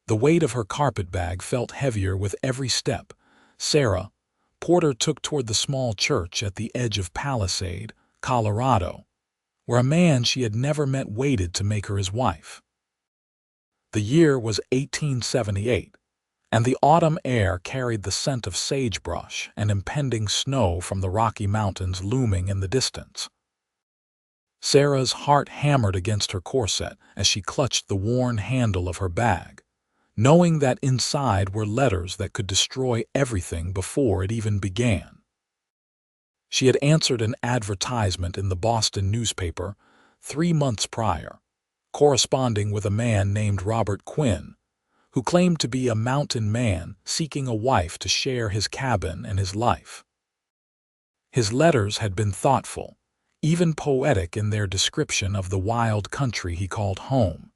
The weight of her carpetbag felt heavier with every step. Sarah, Porter took toward the small church at the edge of Palisade, Colorado, where a man she had never met waited to make her his wife. The year was 1878, and the autumn air carried the scent of sagebrush and impending snow from the Rocky Mountains looming in the distance. Sarah's heart hammered against her corset as she clutched the worn handle of her bag, knowing that inside were letters that could destroy everything before it even began. She had answered an advertisement in the Boston newspaper 3 months prior, corresponding with a man named Robert Quinn, who claimed to be a mountain man seeking a wife to share his cabin and his life. His letters had been thoughtful, even poetic in their description of the wild country he called home.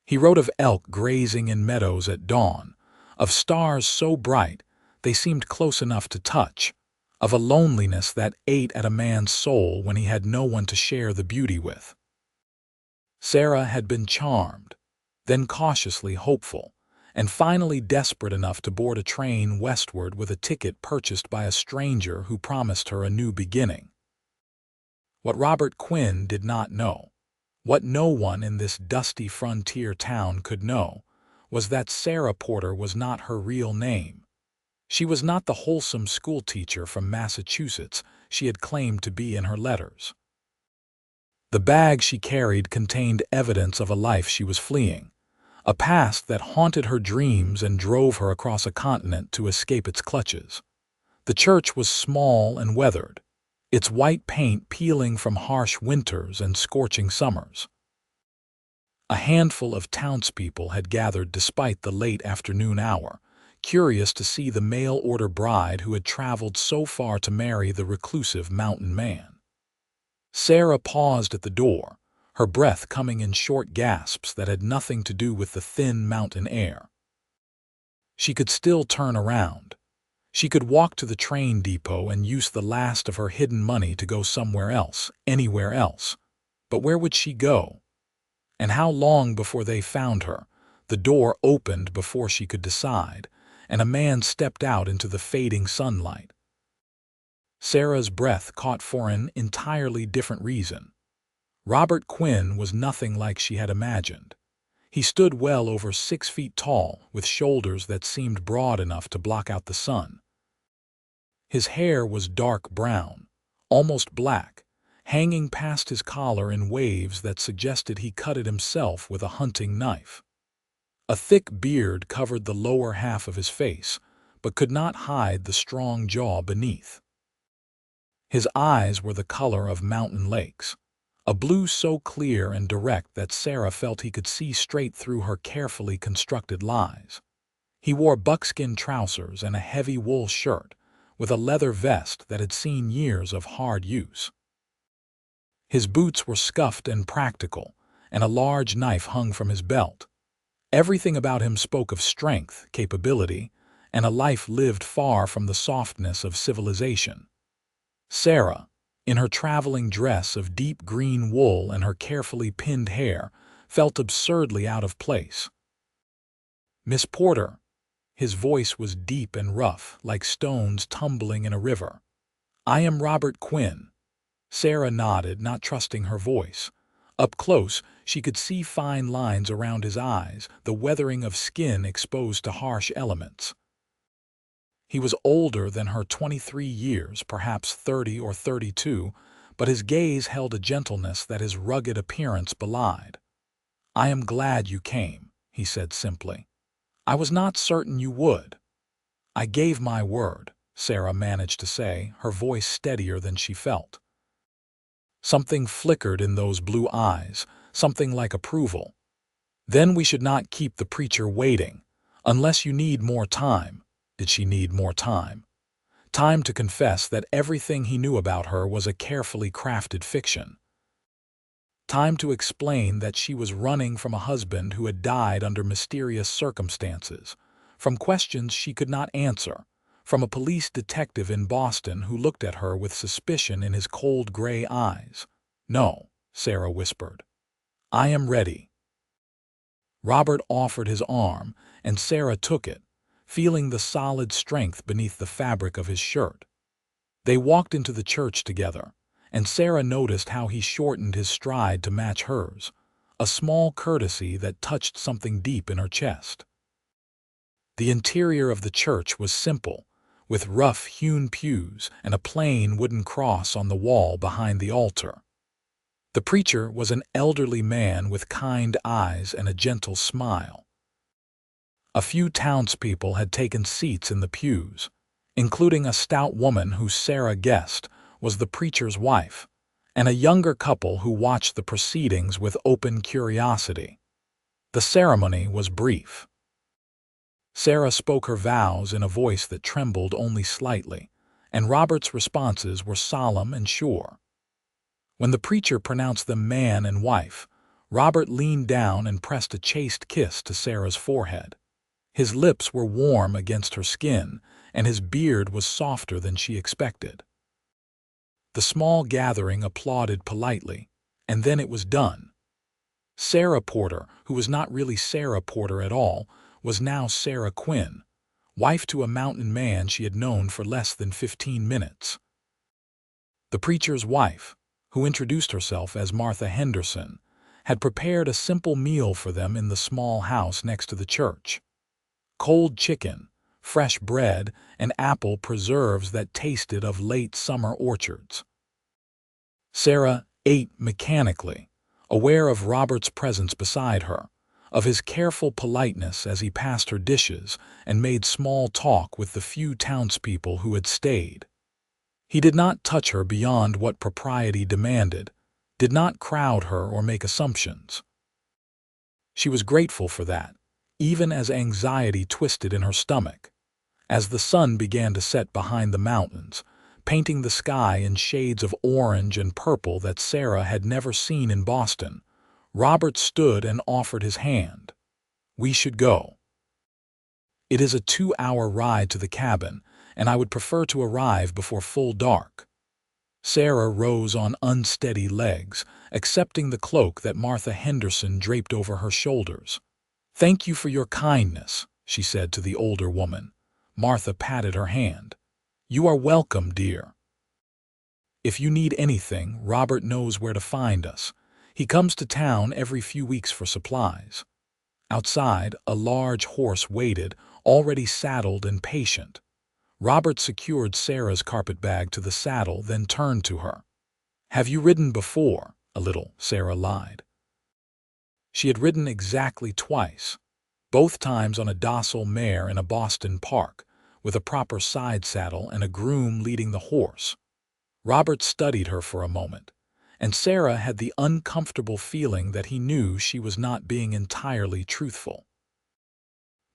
He wrote of elk grazing in meadows at dawn, of stars so bright they seemed close enough to touch, of a loneliness that ate at a man's soul when he had no one to share the beauty with. Sarah had been charmed, then cautiously hopeful, and finally desperate enough to board a train westward with a ticket purchased by a stranger who promised her a new beginning. What Robert Quinn did not know, what no one in this dusty frontier town could know, was that Sarah Porter was not her real name. She was not the wholesome schoolteacher from Massachusetts she had claimed to be in her letters. The bag she carried contained evidence of a life she was fleeing, a past that haunted her dreams and drove her across a continent to escape its clutches. The church was small and weathered, its white paint peeling from harsh winters and scorching summers. A handful of townspeople had gathered despite the late afternoon hour, curious to see the mail-order bride who had traveled so far to marry the reclusive mountain man. Sarah paused at the door, her breath coming in short gasps that had nothing to do with the thin mountain air. She could still turn around. She could walk to the train depot and use the last of her hidden money to go somewhere else, anywhere else. But where would she go? And how long before they found her? The door opened before she could decide, and a man stepped out into the fading sunlight. Sarah's breath caught for an entirely different reason. Robert Quinn was nothing like she had imagined. He stood well over 6 feet tall, with shoulders that seemed broad enough to block out the sun. His hair was dark brown, almost black, hanging past his collar in waves that suggested he cut it himself with a hunting knife. A thick beard covered the lower half of his face, but could not hide the strong jaw beneath. His eyes were the color of mountain lakes, a blue so clear and direct that Sarah felt he could see straight through her carefully constructed lies. He wore buckskin trousers and a heavy wool shirt, with a leather vest that had seen years of hard use. His boots were scuffed and practical, and a large knife hung from his belt. Everything about him spoke of strength, capability, and a life lived far from the softness of civilization. Sarah, in her traveling dress of deep green wool and her carefully pinned hair, felt absurdly out of place. "Miss Porter," his voice was deep and rough, like stones tumbling in a river. "I am Robert Quinn." Sarah nodded, not trusting her voice. Up close, she could see fine lines around his eyes, the weathering of skin exposed to harsh elements. He was older than her 23 years, perhaps 30 or 32, but his gaze held a gentleness that his rugged appearance belied. "I am glad you came," he said simply. "I was not certain you would." "I gave my word," Sarah managed to say, her voice steadier than she felt. Something flickered in those blue eyes, something like approval. "Then we should not keep the preacher waiting, unless you need more time." Did she need more time? Time to confess that everything he knew about her was a carefully crafted fiction. Time to explain that she was running from a husband who had died under mysterious circumstances, from questions she could not answer, from a police detective in Boston who looked at her with suspicion in his cold gray eyes. "No," Sarah whispered. "I am ready." Robert offered his arm, and Sarah took it, feeling the solid strength beneath the fabric of his shirt. They walked into the church together, and Sarah noticed how he shortened his stride to match hers, a small courtesy that touched something deep in her chest. The interior of the church was simple, with rough-hewn pews and a plain wooden cross on the wall behind the altar. The preacher was an elderly man with kind eyes and a gentle smile. A few townspeople had taken seats in the pews, including a stout woman who Sarah guessed was the preacher's wife, and a younger couple who watched the proceedings with open curiosity. The ceremony was brief. Sarah spoke her vows in a voice that trembled only slightly, and Robert's responses were solemn and sure. When the preacher pronounced them man and wife, Robert leaned down and pressed a chaste kiss to Sarah's forehead. His lips were warm against her skin, and his beard was softer than she expected. The small gathering applauded politely, and then it was done. Sarah Porter, who was not really Sarah Porter at all, was now Sarah Quinn, wife to a mountain man she had known for less than 15 minutes. The preacher's wife, who introduced herself as Martha Henderson, had prepared a simple meal for them in the small house next to the church. Cold chicken, fresh bread, and apple preserves that tasted of late summer orchards. Sarah ate mechanically, aware of Robert's presence beside her, of his careful politeness as he passed her dishes and made small talk with the few townspeople who had stayed. He did not touch her beyond what propriety demanded, did not crowd her or make assumptions. She was grateful for that, even as anxiety twisted in her stomach. As the sun began to set behind the mountains, painting the sky in shades of orange and purple that Sarah had never seen in Boston, Robert stood and offered his hand. "We should go. It is a 2-hour ride to the cabin, and I would prefer to arrive before full dark." Sarah rose on unsteady legs, accepting the cloak that Martha Henderson draped over her shoulders. "Thank you for your kindness," she said to the older woman. Martha patted her hand. "You are welcome, dear. If you need anything, Robert knows where to find us. He comes to town every few weeks for supplies." Outside, a large horse waited, already saddled and patient. Robert secured Sarah's carpetbag to the saddle, then turned to her. "Have you ridden before?" "A little," Sarah lied. She had ridden exactly twice, both times on a docile mare in a Boston park, with a proper side saddle and a groom leading the horse. Robert studied her for a moment, and Sarah had the uncomfortable feeling that he knew she was not being entirely truthful.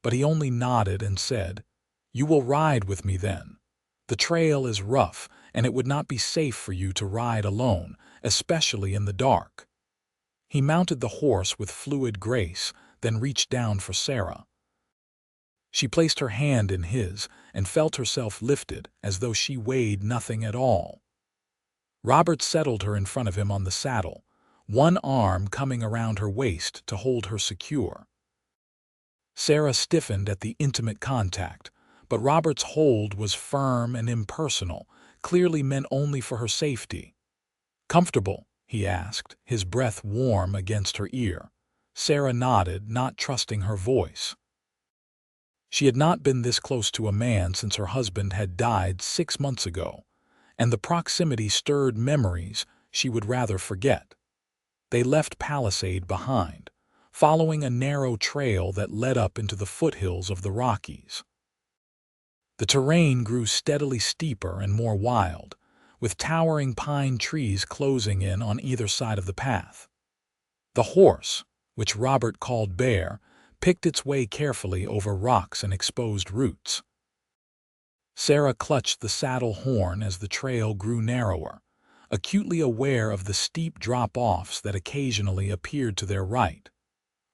But he only nodded and said, "You will ride with me then. The trail is rough, and it would not be safe for you to ride alone, especially in the dark." He mounted the horse with fluid grace, then reached down for Sarah. She placed her hand in his and felt herself lifted as though she weighed nothing at all. Robert settled her in front of him on the saddle, one arm coming around her waist to hold her secure. Sarah stiffened at the intimate contact, but Robert's hold was firm and impersonal, clearly meant only for her safety. "Comfortable?" he asked, his breath warm against her ear. Sarah nodded, not trusting her voice. She had not been this close to a man since her husband had died 6 months ago, and the proximity stirred memories she would rather forget. They left Palisade behind, following a narrow trail that led up into the foothills of the Rockies. The terrain grew steadily steeper and more wild, with towering pine trees closing in on either side of the path. The horse, which Robert called Bear, picked its way carefully over rocks and exposed roots. Sarah clutched the saddle horn as the trail grew narrower, acutely aware of the steep drop-offs that occasionally appeared to their right.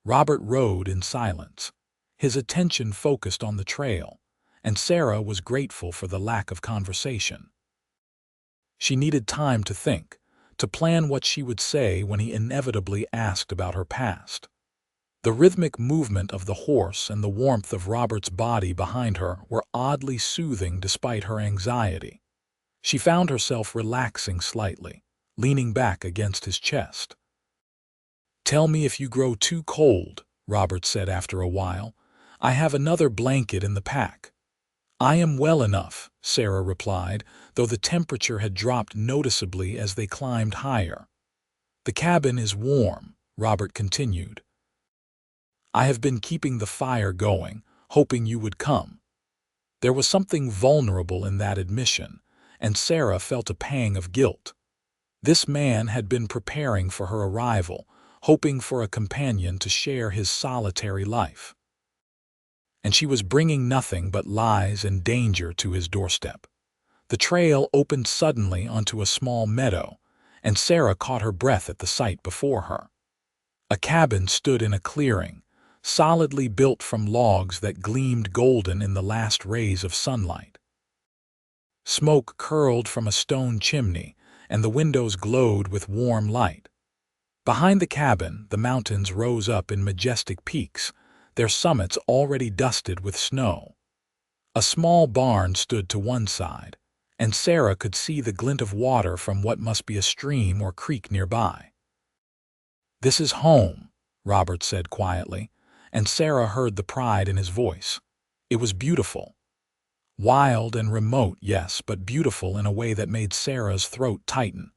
Robert rode in silence, his attention focused on the trail, and Sarah was grateful for the lack of conversation. She needed time to think, to plan what she would say when he inevitably asked about her past. The rhythmic movement of the horse and the warmth of Robert's body behind her were oddly soothing despite her anxiety. She found herself relaxing slightly, leaning back against his chest. "Tell me if you grow too cold," Robert said after a while. "I have another blanket in the pack." "I am well enough," Sarah replied, though the temperature had dropped noticeably as they climbed higher. "The cabin is warm," Robert continued. "I have been keeping the fire going, hoping you would come." There was something vulnerable in that admission, and Sarah felt a pang of guilt. This man had been preparing for her arrival, hoping for a companion to share his solitary life. And she was bringing nothing but lies and danger to his doorstep. The trail opened suddenly onto a small meadow, and Sarah caught her breath at the sight before her. A cabin stood in a clearing, solidly built from logs that gleamed golden in the last rays of sunlight. Smoke curled from a stone chimney, and the windows glowed with warm light. Behind the cabin, the mountains rose up in majestic peaks, their summits already dusted with snow. A small barn stood to one side, and Sarah could see the glint of water from what must be a stream or creek nearby. "This is home," Robert said quietly, and Sarah heard the pride in his voice. It was beautiful. Wild and remote, yes, but beautiful in a way that made Sarah's throat tighten.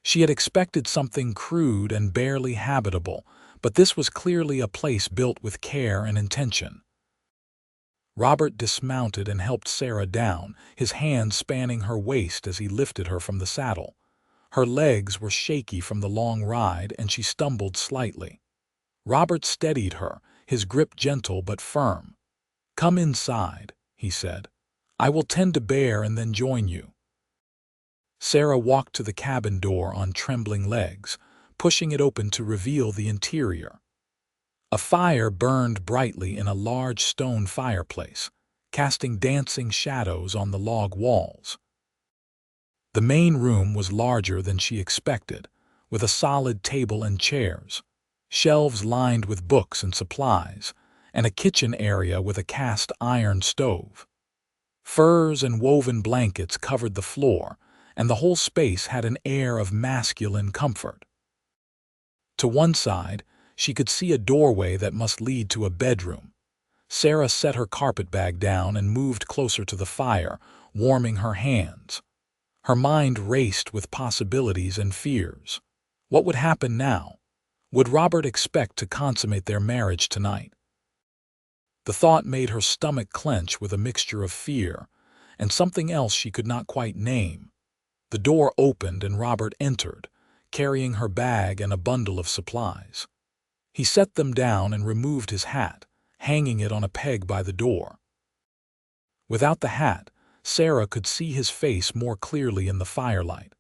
She had expected something crude and barely habitable, but this was clearly a place built with care and intention. Robert dismounted and helped Sarah down, his hand spanning her waist as he lifted her from the saddle. Her legs were shaky from the long ride, and she stumbled slightly. Robert steadied her, his grip gentle but firm. "Come inside," he said. "I will tend to Bear and then join you." Sarah walked to the cabin door on trembling legs, pushing it open to reveal the interior. A fire burned brightly in a large stone fireplace, casting dancing shadows on the log walls. The main room was larger than she expected, with a solid table and chairs, shelves lined with books and supplies, and a kitchen area with a cast iron stove. Furs and woven blankets covered the floor, and the whole space had an air of masculine comfort. To one side, she could see a doorway that must lead to a bedroom. Sarah set her carpetbag down and moved closer to the fire, warming her hands. Her mind raced with possibilities and fears. What would happen now? Would Robert expect to consummate their marriage tonight? The thought made her stomach clench with a mixture of fear and something else she could not quite name. The door opened and Robert entered, carrying her bag and a bundle of supplies. He set them down and removed his hat, hanging it on a peg by the door. Without the hat, Sarah could see his face more clearly in the firelight.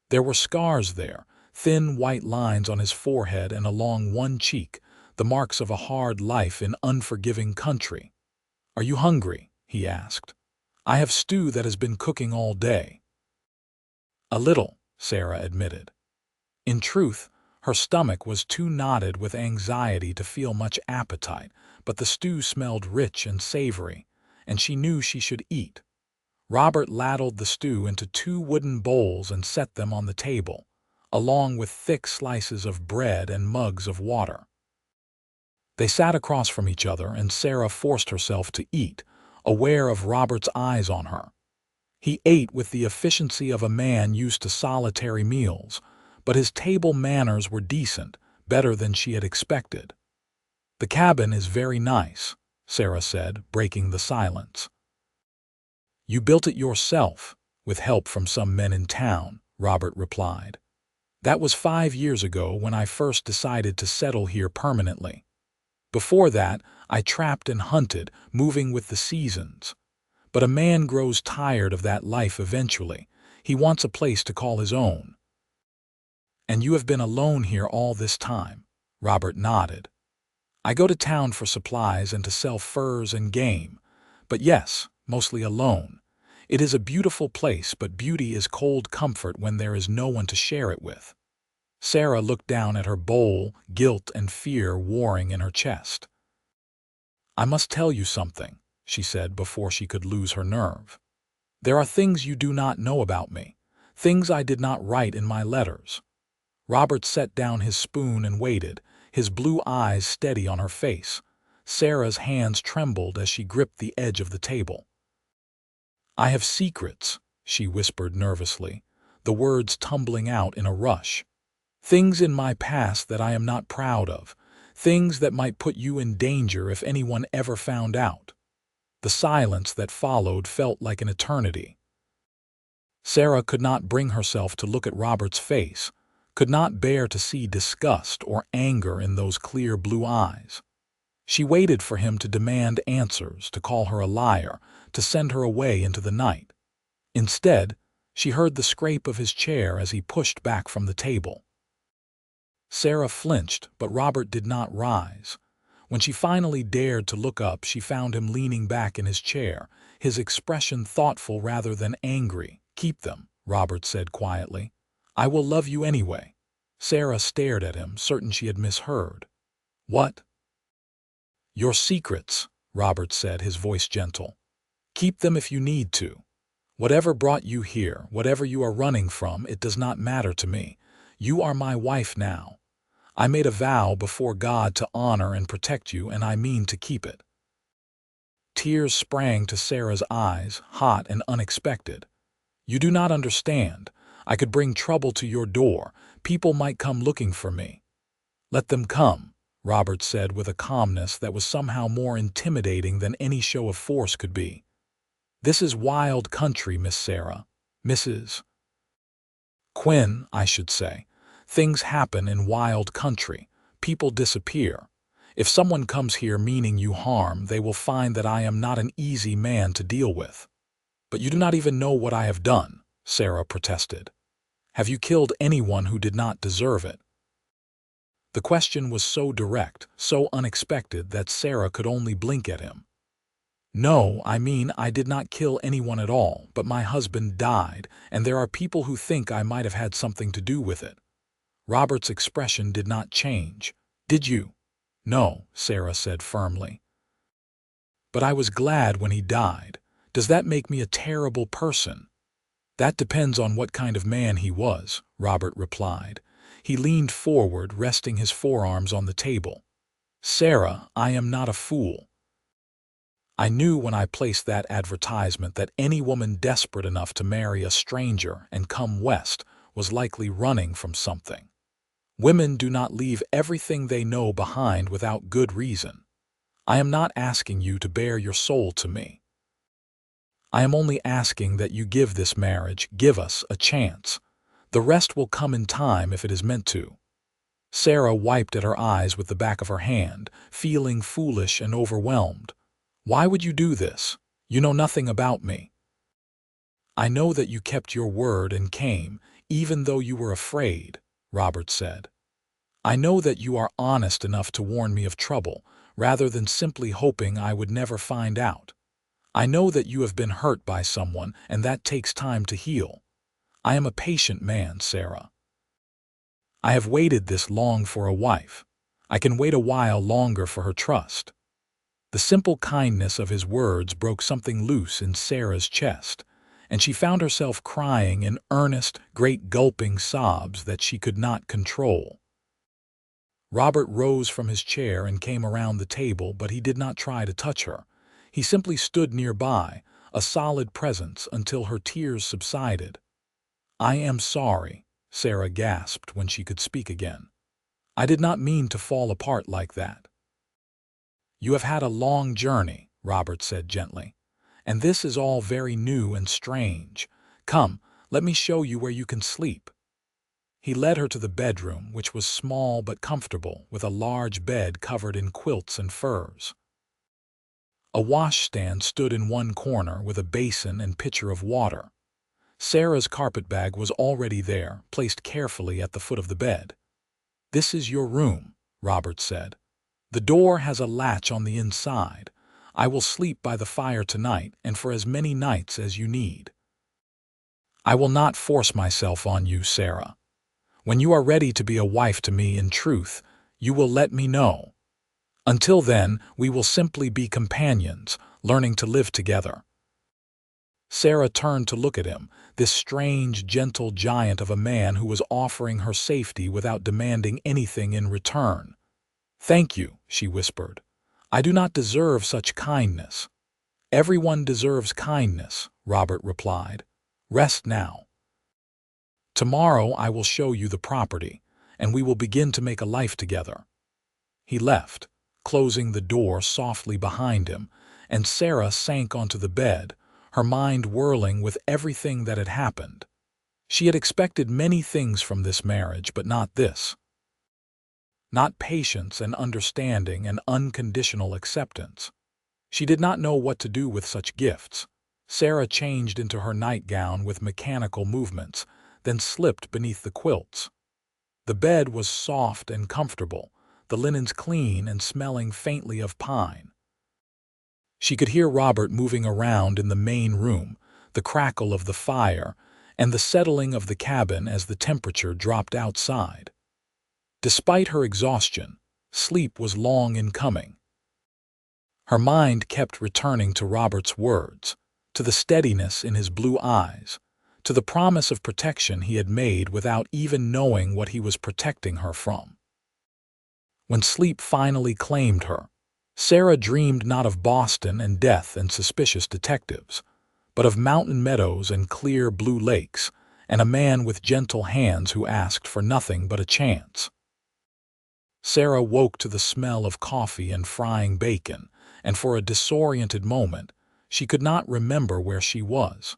There were scars there, thin white lines on his forehead and along one cheek, the marks of a hard life in unforgiving country. "Are you hungry?" he asked. "I have stew that has been cooking all day." "A little," Sarah admitted. In truth, her stomach was too knotted with anxiety to feel much appetite, but the stew smelled rich and savory, and she knew she should eat. Robert ladled the stew into 2 wooden bowls and set them on the table, along with thick slices of bread and mugs of water. They sat across from each other, and Sarah forced herself to eat, aware of Robert's eyes on her. He ate with the efficiency of a man used to solitary meals, but his table manners were decent, better than she had expected. "The cabin is very nice," Sarah said, breaking the silence. "You built it yourself, with help from some men in town," Robert replied. "That was 5 years ago when I first decided to settle here permanently. Before that, I trapped and hunted, moving with the seasons. But a man grows tired of that life eventually. He wants a place to call his own." "And you have been alone here all this time?" Robert nodded. "I go to town for supplies and to sell furs and game, but yes, mostly alone. It is a beautiful place, but beauty is cold comfort when there is no one to share it with." Sarah looked down at her bowl, guilt and fear warring in her chest. "I must tell you something," she said before she could lose her nerve. "There are things you do not know about me, things I did not write in my letters." Robert set down his spoon and waited, his blue eyes steady on her face. Sarah's hands trembled as she gripped the edge of the table. "I have secrets," she whispered nervously, the words tumbling out in a rush. "Things in my past that I am not proud of, things that might put you in danger if anyone ever found out." The silence that followed felt like an eternity. Sarah could not bring herself to look at Robert's face, could not bear to see disgust or anger in those clear blue eyes. She waited for him to demand answers, to call her a liar, to send her away into the night. Instead, she heard the scrape of his chair as he pushed back from the table. Sarah flinched, but Robert did not rise. When she finally dared to look up, she found him leaning back in his chair, his expression thoughtful rather than angry. "Keep them," Robert said quietly. "I will love you anyway." Sarah stared at him, certain she had misheard. "What?" "Your secrets," Robert said, his voice gentle. "Keep them if you need to. Whatever brought you here, whatever you are running from, it does not matter to me. You are my wife now. I made a vow before God to honor and protect you, and I mean to keep it." Tears sprang to Sarah's eyes, hot and unexpected. "You do not understand. I could bring trouble to your door. People might come looking for me." "Let them come," Robert said with a calmness that was somehow more intimidating than any show of force could be. "This is wild country, Miss Sarah. Mrs. Quinn, I should say. Things happen in wild country. People disappear. If someone comes here meaning you harm, they will find that I am not an easy man to deal with." "But you do not even know what I have done," Sarah protested. "Have you killed anyone who did not deserve it?" The question was so direct, so unexpected that Sarah could only blink at him. "No, I mean I did not kill anyone at all, but my husband died, and there are people who think I might have had something to do with it." Robert's expression did not change. "Did you?" "No," Sarah said firmly. "But I was glad when he died. Does that make me a terrible person?" "That depends on what kind of man he was," Robert replied. He leaned forward, resting his forearms on the table. "Sarah, I am not a fool. I knew when I placed that advertisement that any woman desperate enough to marry a stranger and come west was likely running from something. Women do not leave everything they know behind without good reason. I am not asking you to bare your soul to me. I am only asking that you give this marriage, give us a chance. The rest will come in time if it is meant to." Sarah wiped at her eyes with the back of her hand, feeling foolish and overwhelmed. "Why would you do this? You know nothing about me." "I know that you kept your word and came, even though you were afraid," Robert said. "I know that you are honest enough to warn me of trouble, rather than simply hoping I would never find out. I know that you have been hurt by someone, and that takes time to heal. I am a patient man, Sarah. I have waited this long for a wife. I can wait a while longer for her trust." The simple kindness of his words broke something loose in Sarah's chest, and she found herself crying in earnest, great gulping sobs that she could not control. Robert rose from his chair and came around the table, but he did not try to touch her. He simply stood nearby, a solid presence until her tears subsided. "I am sorry," Sarah gasped when she could speak again. "I did not mean to fall apart like that." "You have had a long journey," Robert said gently, "and this is all very new and strange. Come, let me show you where you can sleep." He led her to the bedroom, which was small but comfortable, with a large bed covered in quilts and furs. A washstand stood in one corner with a basin and pitcher of water. Sarah's carpetbag was already there, placed carefully at the foot of the bed. "This is your room," Robert said. "The door has a latch on the inside. I will sleep by the fire tonight and for as many nights as you need." "I will not force myself on you, Sarah. When you are ready to be a wife to me in truth, you will let me know. Until then, we will simply be companions, learning to live together." Sarah turned to look at him, this strange, gentle giant of a man who was offering her safety without demanding anything in return. "Thank you," she whispered. "I do not deserve such kindness." "Everyone deserves kindness," Robert replied. "Rest now. Tomorrow I will show you the property, and we will begin to make a life together." He left, closing the door softly behind him, and Sarah sank onto the bed, her mind whirling with everything that had happened. She had expected many things from this marriage, but not this. Not patience and understanding and unconditional acceptance. She did not know what to do with such gifts. Sarah changed into her nightgown with mechanical movements, then slipped beneath the quilts. The bed was soft and comfortable, the linens clean and smelling faintly of pine. She could hear Robert moving around in the main room, the crackle of the fire, and the settling of the cabin as the temperature dropped outside. Despite her exhaustion, sleep was long in coming. Her mind kept returning to Robert's words, to the steadiness in his blue eyes, to the promise of protection he had made without even knowing what he was protecting her from. When sleep finally claimed her, Sarah dreamed not of Boston and death and suspicious detectives, but of mountain meadows and clear blue lakes, and a man with gentle hands who asked for nothing but a chance. Sarah woke to the smell of coffee and frying bacon, and for a disoriented moment, she could not remember where she was.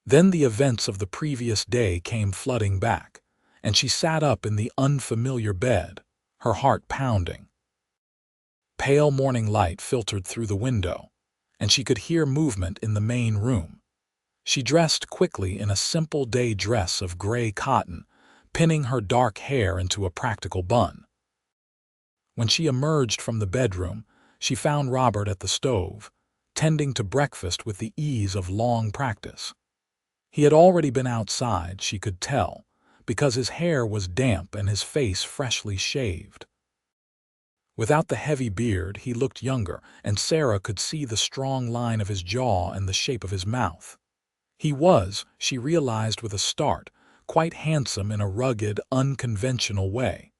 Then the events of the previous day came flooding back, and she sat up in the unfamiliar bed, her heart pounding. Pale morning light filtered through the window, and she could hear movement in the main room. She dressed quickly in a simple day dress of gray cotton, pinning her dark hair into a practical bun. When she emerged from the bedroom, she found Robert at the stove, tending to breakfast with the ease of long practice. He had already been outside, she could tell, because his hair was damp and his face freshly shaved. Without the heavy beard, he looked younger, and Sarah could see the strong line of his jaw and the shape of his mouth. He was, she realized with a start, quite handsome in a rugged, unconventional way.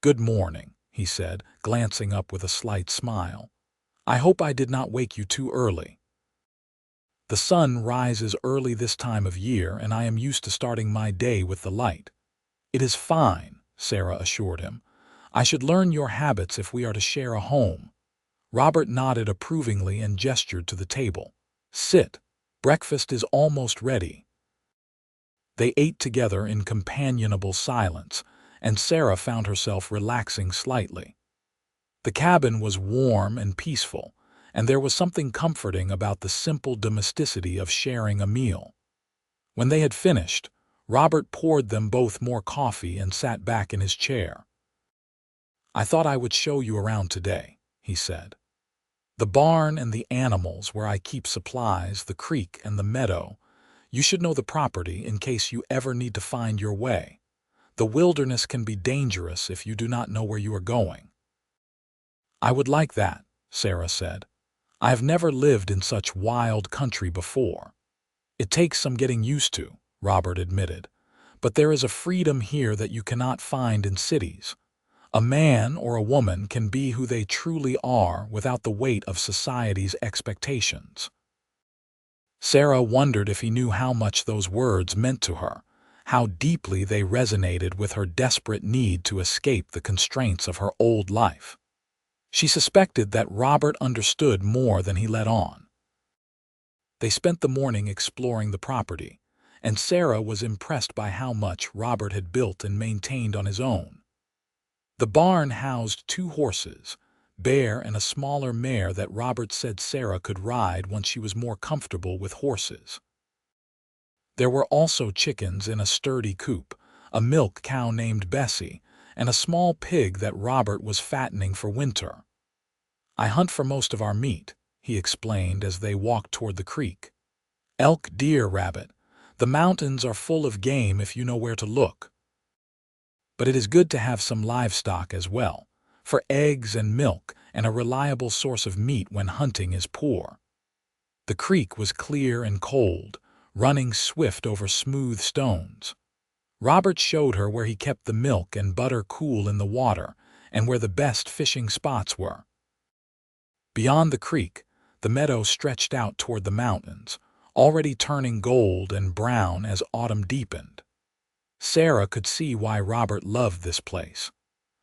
"Good morning," he said, glancing up with a slight smile. "I hope I did not wake you too early." "The sun rises early this time of year, and I am used to starting my day with the light." "It is fine," Sarah assured him. "I should learn your habits if we are to share a home." Robert nodded approvingly and gestured to the table. "Sit. Breakfast is almost ready." They ate together in companionable silence, and Sarah found herself relaxing slightly. The cabin was warm and peaceful, and there was something comforting about the simple domesticity of sharing a meal. When they had finished, Robert poured them both more coffee and sat back in his chair. "I thought I would show you around today," he said. "The barn and the animals where I keep supplies, the creek and the meadow. You should know the property in case you ever need to find your way. The wilderness can be dangerous if you do not know where you are going." "I would like that," Sarah said. "I have never lived in such wild country before." "It takes some getting used to," Robert admitted. "But there is a freedom here that you cannot find in cities. A man or a woman can be who they truly are without the weight of society's expectations." Sarah wondered if he knew how much those words meant to her, how deeply they resonated with her desperate need to escape the constraints of her old life. She suspected that Robert understood more than he let on. They spent the morning exploring the property, and Sarah was impressed by how much Robert had built and maintained on his own. The barn housed 2 horses, Bear and a smaller mare that Robert said Sarah could ride once she was more comfortable with horses. There were also chickens in a sturdy coop, a milk cow named Bessie, and a small pig that Robert was fattening for winter. "I hunt for most of our meat," he explained as they walked toward the creek. "Elk, deer, rabbit. The mountains are full of game if you know where to look." But it is good to have some livestock as well, for eggs and milk and a reliable source of meat when hunting is poor. The creek was clear and cold, running swift over smooth stones. Robert showed her where he kept the milk and butter cool in the water and where the best fishing spots were. Beyond the creek, the meadow stretched out toward the mountains, already turning gold and brown as autumn deepened. Sarah could see why Robert loved this place.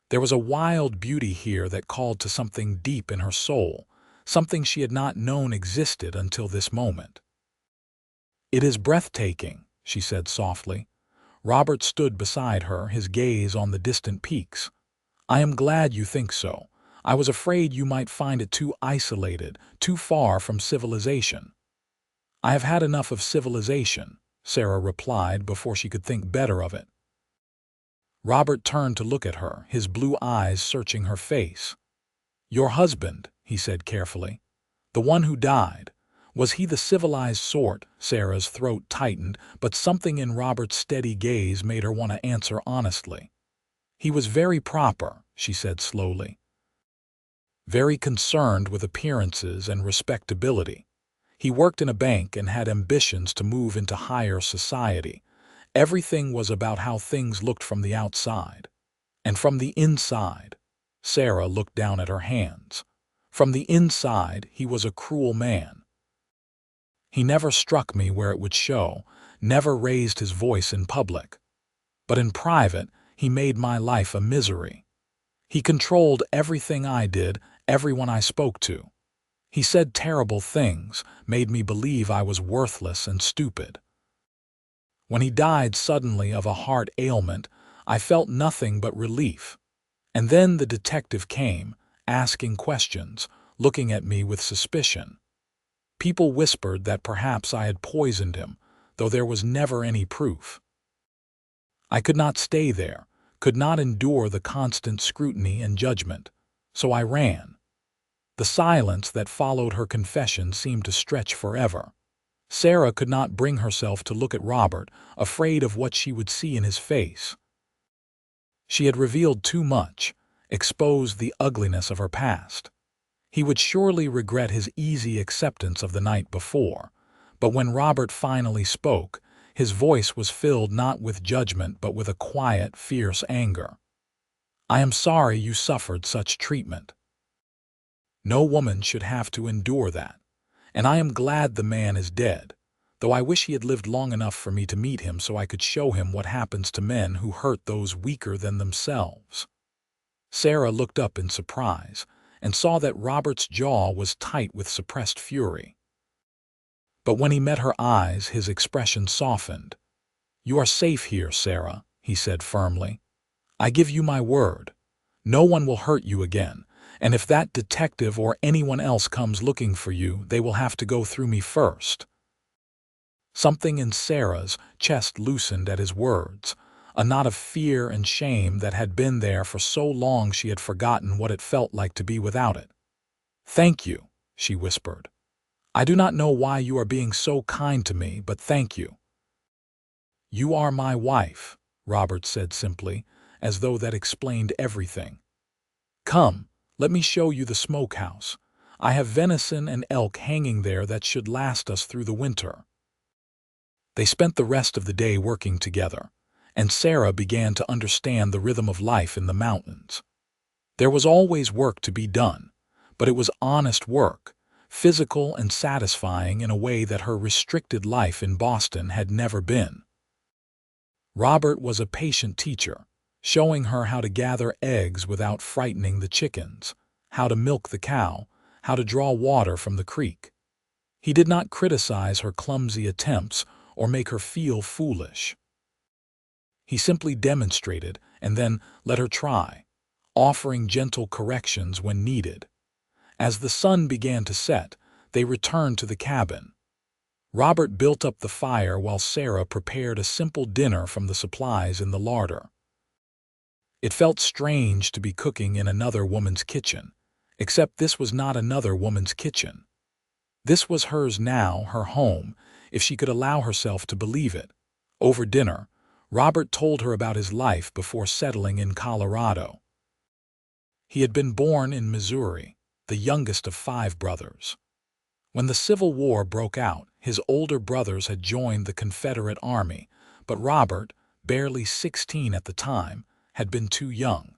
There was a wild beauty here that called to something deep in her soul, something she had not known existed until this moment. "It is breathtaking," she said softly. Robert stood beside her, his gaze on the distant peaks. "I am glad you think so. I was afraid you might find it too isolated, too far from civilization." "I have had enough of civilization," Sarah replied before she could think better of it. Robert turned to look at her, his blue eyes searching her face. "Your husband," he said carefully. "The one who died. Was he the civilized sort?" Sarah's throat tightened, but something in Robert's steady gaze made her want to answer honestly. "He was very proper," she said slowly. "Very concerned with appearances and respectability. He worked in a bank and had ambitions to move into higher society. Everything was about how things looked from the outside. And from the inside," Sarah looked down at her hands. "From the inside, he was a cruel man. He never struck me where it would show, never raised his voice in public. But in private, he made my life a misery. He controlled everything I did, everyone I spoke to. He said terrible things, made me believe I was worthless and stupid. When he died suddenly of a heart ailment, I felt nothing but relief. And then the detective came, asking questions, looking at me with suspicion. People whispered that perhaps I had poisoned him, though there was never any proof. I could not stay there, could not endure the constant scrutiny and judgment, so I ran. The silence that followed her confession seemed to stretch forever. Sarah could not bring herself to look at Robert, afraid of what she would see in his face. She had revealed too much, exposed the ugliness of her past. He would surely regret his easy acceptance of the night before, but when Robert finally spoke, his voice was filled not with judgment but with a quiet, fierce anger. "I am sorry you suffered such treatment. No woman should have to endure that, and I am glad the man is dead, though I wish he had lived long enough for me to meet him so I could show him what happens to men who hurt those weaker than themselves." Sarah looked up in surprise and saw that Robert's jaw was tight with suppressed fury. But when he met her eyes, his expression softened. "You are safe here, Sarah," he said firmly. "I give you my word. No one will hurt you again, and if that detective or anyone else comes looking for you, they will have to go through me first." Something in Sarah's chest loosened at his words, a knot of fear and shame that had been there for so long she had forgotten what it felt like to be without it. "Thank you," she whispered. "I do not know why you are being so kind to me, but thank you." "You are my wife," Robert said simply, as though that explained everything. "Come, let me show you the smokehouse. I have venison and elk hanging there that should last us through the winter." They spent the rest of the day working together, and Sarah began to understand the rhythm of life in the mountains. There was always work to be done, but it was honest work, physical and satisfying in a way that her restricted life in Boston had never been. Robert was a patient teacher, showing her how to gather eggs without frightening the chickens, how to milk the cow, how to draw water from the creek. He did not criticize her clumsy attempts or make her feel foolish. He simply demonstrated and then let her try, offering gentle corrections when needed. As the sun began to set, they returned to the cabin. Robert built up the fire while Sarah prepared a simple dinner from the supplies in the larder. It felt strange to be cooking in another woman's kitchen, except this was not another woman's kitchen. This was hers now, her home, if she could allow herself to believe it. Over dinner, Robert told her about his life before settling in Colorado. He had been born in Missouri, the youngest of 5 brothers. When the Civil War broke out, his older brothers had joined the Confederate Army, but Robert, barely 16 at the time, had been too young.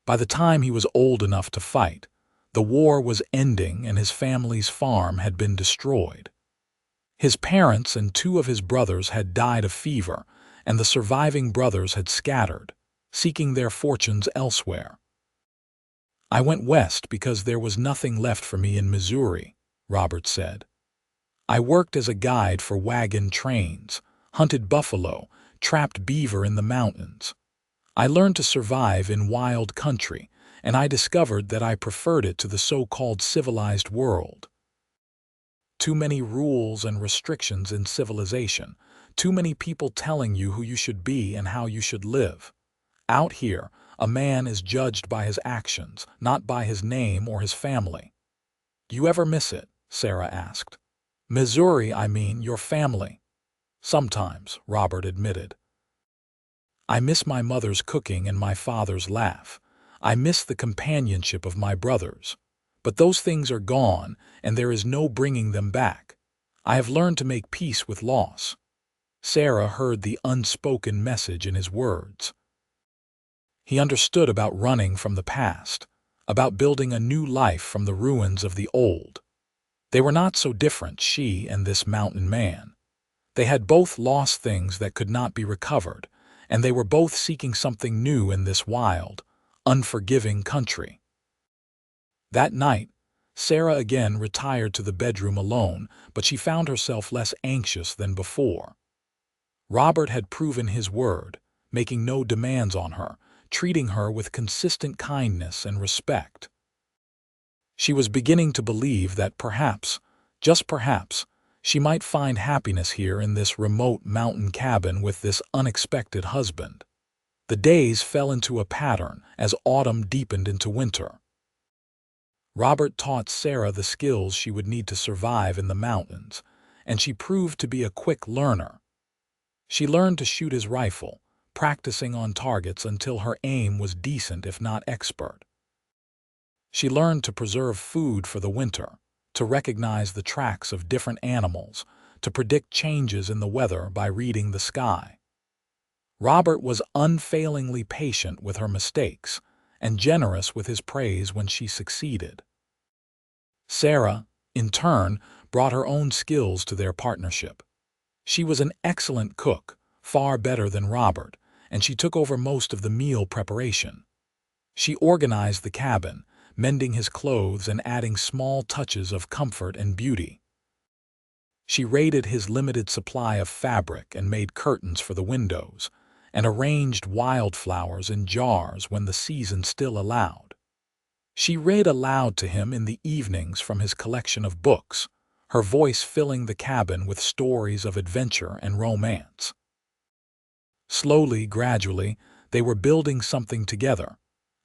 By the time he was old enough to fight, the war was ending and his family's farm had been destroyed. His parents and 2 of his brothers had died of fever, and the surviving brothers had scattered, seeking their fortunes elsewhere. "I went west because there was nothing left for me in Missouri," Robert said. "I worked as a guide for wagon trains, hunted buffalo, trapped beaver in the mountains. I learned to survive in wild country, and I discovered that I preferred it to the so-called civilized world. Too many rules and restrictions in civilization, too many people telling you who you should be and how you should live. Out here, a man is judged by his actions, not by his name or his family." "You ever miss it?" Sarah asked. "Missouri, I mean, your family." "Sometimes," Robert admitted. "I miss my mother's cooking and my father's laugh. I miss the companionship of my brothers. But those things are gone, and there is no bringing them back. I have learned to make peace with loss." Sarah heard the unspoken message in his words. He understood about running from the past, about building a new life from the ruins of the old. They were not so different, she and this mountain man. They had both lost things that could not be recovered, and they were both seeking something new in this wild, unforgiving country. That night, Sarah again retired to the bedroom alone, but she found herself less anxious than before. Robert had proven his word, making no demands on her, treating her with consistent kindness and respect. She was beginning to believe that perhaps, just perhaps, she might find happiness here in this remote mountain cabin with this unexpected husband. The days fell into a pattern as autumn deepened into winter. Robert taught Sarah the skills she would need to survive in the mountains, and she proved to be a quick learner. She learned to shoot his rifle, practicing on targets until her aim was decent if not expert. She learned to preserve food for the winter, to recognize the tracks of different animals, to predict changes in the weather by reading the sky. Robert was unfailingly patient with her mistakes and generous with his praise when she succeeded. Sarah, in turn, brought her own skills to their partnership. She was an excellent cook, far better than Robert, and she took over most of the meal preparation. She organized the cabin, mending his clothes and adding small touches of comfort and beauty. She raided his limited supply of fabric and made curtains for the windows, and arranged wildflowers in jars when the season still allowed. She read aloud to him in the evenings from his collection of books, her voice filling the cabin with stories of adventure and romance. Slowly, gradually, they were building something together,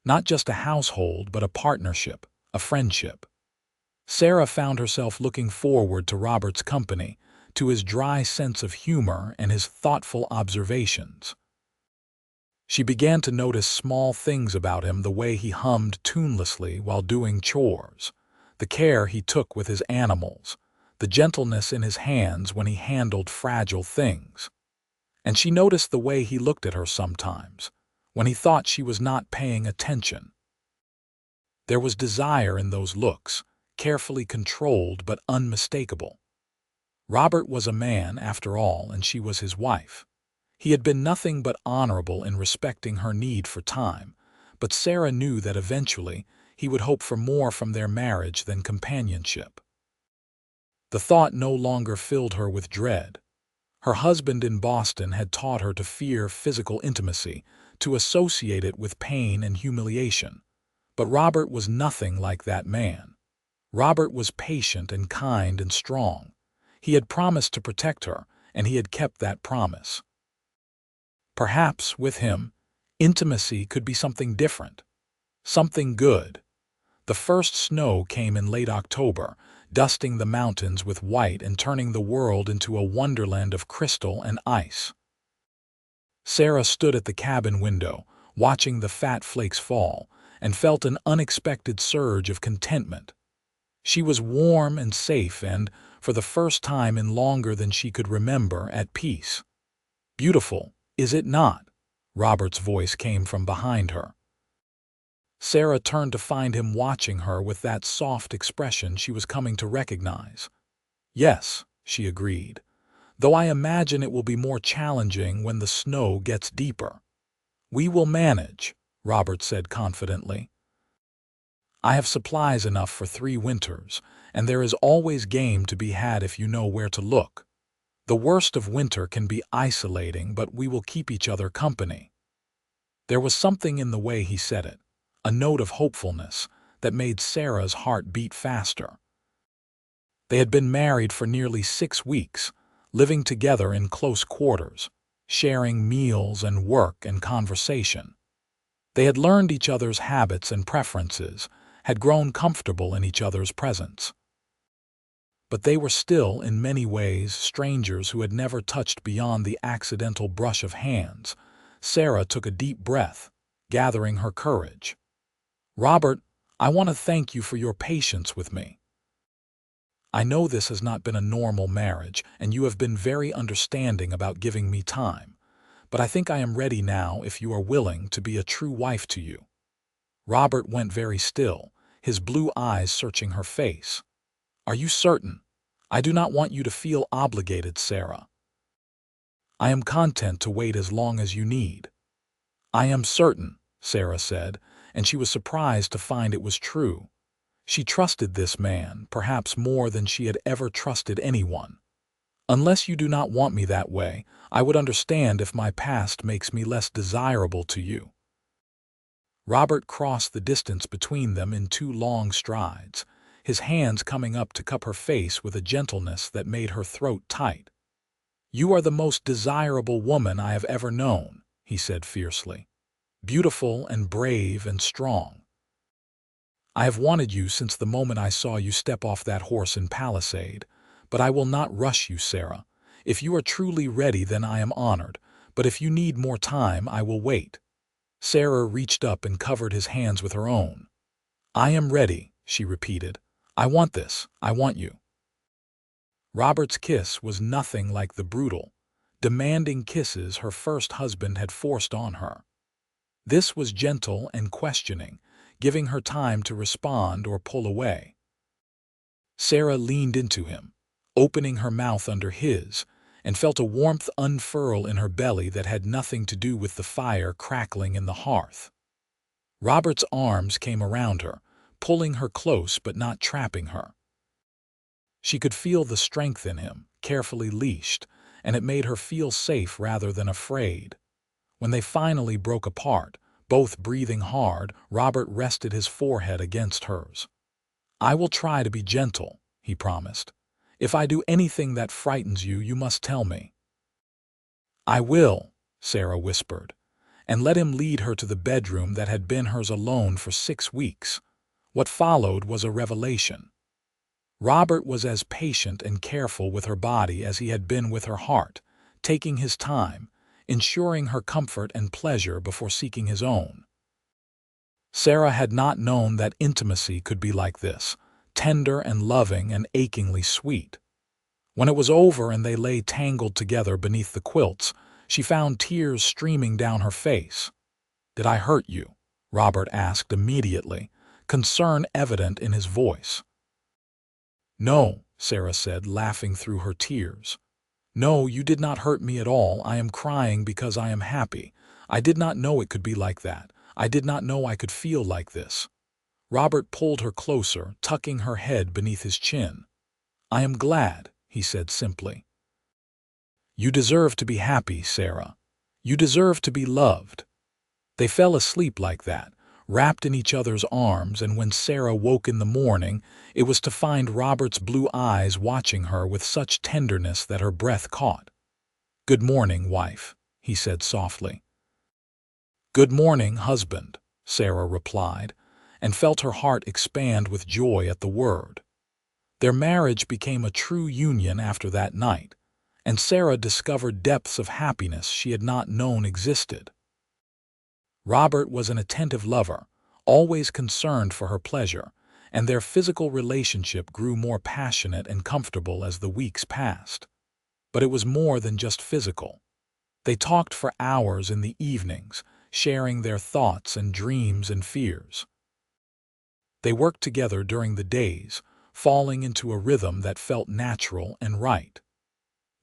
not just a household but a partnership, a friendship. Sarah found herself looking forward to Robert's company, to his dry sense of humor and his thoughtful observations. She began to notice small things about him, the way he hummed tunelessly while doing chores, the care he took with his animals, the gentleness in his hands when he handled fragile things. And she noticed the way he looked at her sometimes, when he thought she was not paying attention. There was desire in those looks, carefully controlled but unmistakable. Robert was a man, after all, and she was his wife. He had been nothing but honorable in respecting her need for time, but Sarah knew that eventually he would hope for more from their marriage than companionship. The thought no longer filled her with dread. Her husband in Boston had taught her to fear physical intimacy, to associate it with pain and humiliation. But Robert was nothing like that man. Robert was patient and kind and strong. He had promised to protect her, and he had kept that promise. Perhaps, with him, intimacy could be something different, something good. The first snow came in late October, dusting the mountains with white and turning the world into a wonderland of crystal and ice. Sarah stood at the cabin window, watching the fat flakes fall, and felt an unexpected surge of contentment. She was warm and safe and, for the first time in longer than she could remember, at peace. "Beautiful, is it not?" Robert's voice came from behind her. Sarah turned to find him watching her with that soft expression she was coming to recognize. "Yes," she agreed, "though I imagine it will be more challenging when the snow gets deeper." "We will manage," Robert said confidently. "I have supplies enough for 3 winters, and there is always game to be had if you know where to look. The worst of winter can be isolating, but we will keep each other company." There was something in the way he said it, a note of hopefulness, that made Sarah's heart beat faster. They had been married for nearly 6 weeks, living together in close quarters, sharing meals and work and conversation. They had learned each other's habits and preferences, had grown comfortable in each other's presence. But they were still, in many ways, strangers who had never touched beyond the accidental brush of hands. Sarah took a deep breath, gathering her courage. "Robert, I want to thank you for your patience with me. I know this has not been a normal marriage, and you have been very understanding about giving me time, but I think I am ready now if you are willing to be a true wife to you." Robert went very still, his blue eyes searching her face. "Are you certain? I do not want you to feel obligated, Sarah." "I am content to wait as long as you need." "I am certain," Sarah said, and she was surprised to find it was true. She trusted this man, perhaps more than she had ever trusted anyone. "Unless you do not want me that way, I would understand if my past makes me less desirable to you." Robert crossed the distance between them in 2 long strides, his hands coming up to cup her face with a gentleness that made her throat tight. "You are the most desirable woman I have ever known," he said fiercely. "Beautiful and brave and strong. I have wanted you since the moment I saw you step off that horse in Palisade, but I will not rush you, Sarah. If you are truly ready, then I am honored, but if you need more time, I will wait." Sarah reached up and covered his hands with her own. "I am ready," she repeated. "I want this. I want you." Robert's kiss was nothing like the brutal, demanding kisses her first husband had forced on her. This was gentle and questioning, giving her time to respond or pull away. Sarah leaned into him, opening her mouth under his, and felt a warmth unfurl in her belly that had nothing to do with the fire crackling in the hearth. Robert's arms came around her, pulling her close but not trapping her. She could feel the strength in him, carefully leashed, and it made her feel safe rather than afraid. When they finally broke apart, both breathing hard, Robert rested his forehead against hers. "I will try to be gentle," he promised. "If I do anything that frightens you, you must tell me." "I will," Sarah whispered, and let him lead her to the bedroom that had been hers alone for 6 weeks. What followed was a revelation. Robert was as patient and careful with her body as he had been with her heart, taking his time, ensuring her comfort and pleasure before seeking his own. Sarah had not known that intimacy could be like this, tender and loving and achingly sweet. When it was over and they lay tangled together beneath the quilts, she found tears streaming down her face. "Did I hurt you?" Robert asked immediately, concern evident in his voice. "No," Sarah said, laughing through her tears. "No, you did not hurt me at all. I am crying because I am happy. I did not know it could be like that. I did not know I could feel like this." Robert pulled her closer, tucking her head beneath his chin. "I am glad," he said simply. "You deserve to be happy, Sarah. You deserve to be loved." They fell asleep like that, wrapped in each other's arms, and when Sarah woke in the morning, it was to find Robert's blue eyes watching her with such tenderness that her breath caught. "Good morning, wife," he said softly. "Good morning, husband," Sarah replied, and felt her heart expand with joy at the word. Their marriage became a true union after that night, and Sarah discovered depths of happiness she had not known existed. Robert was an attentive lover, always concerned for her pleasure, and their physical relationship grew more passionate and comfortable as the weeks passed. But it was more than just physical. They talked for hours in the evenings, sharing their thoughts and dreams and fears. They worked together during the days, falling into a rhythm that felt natural and right.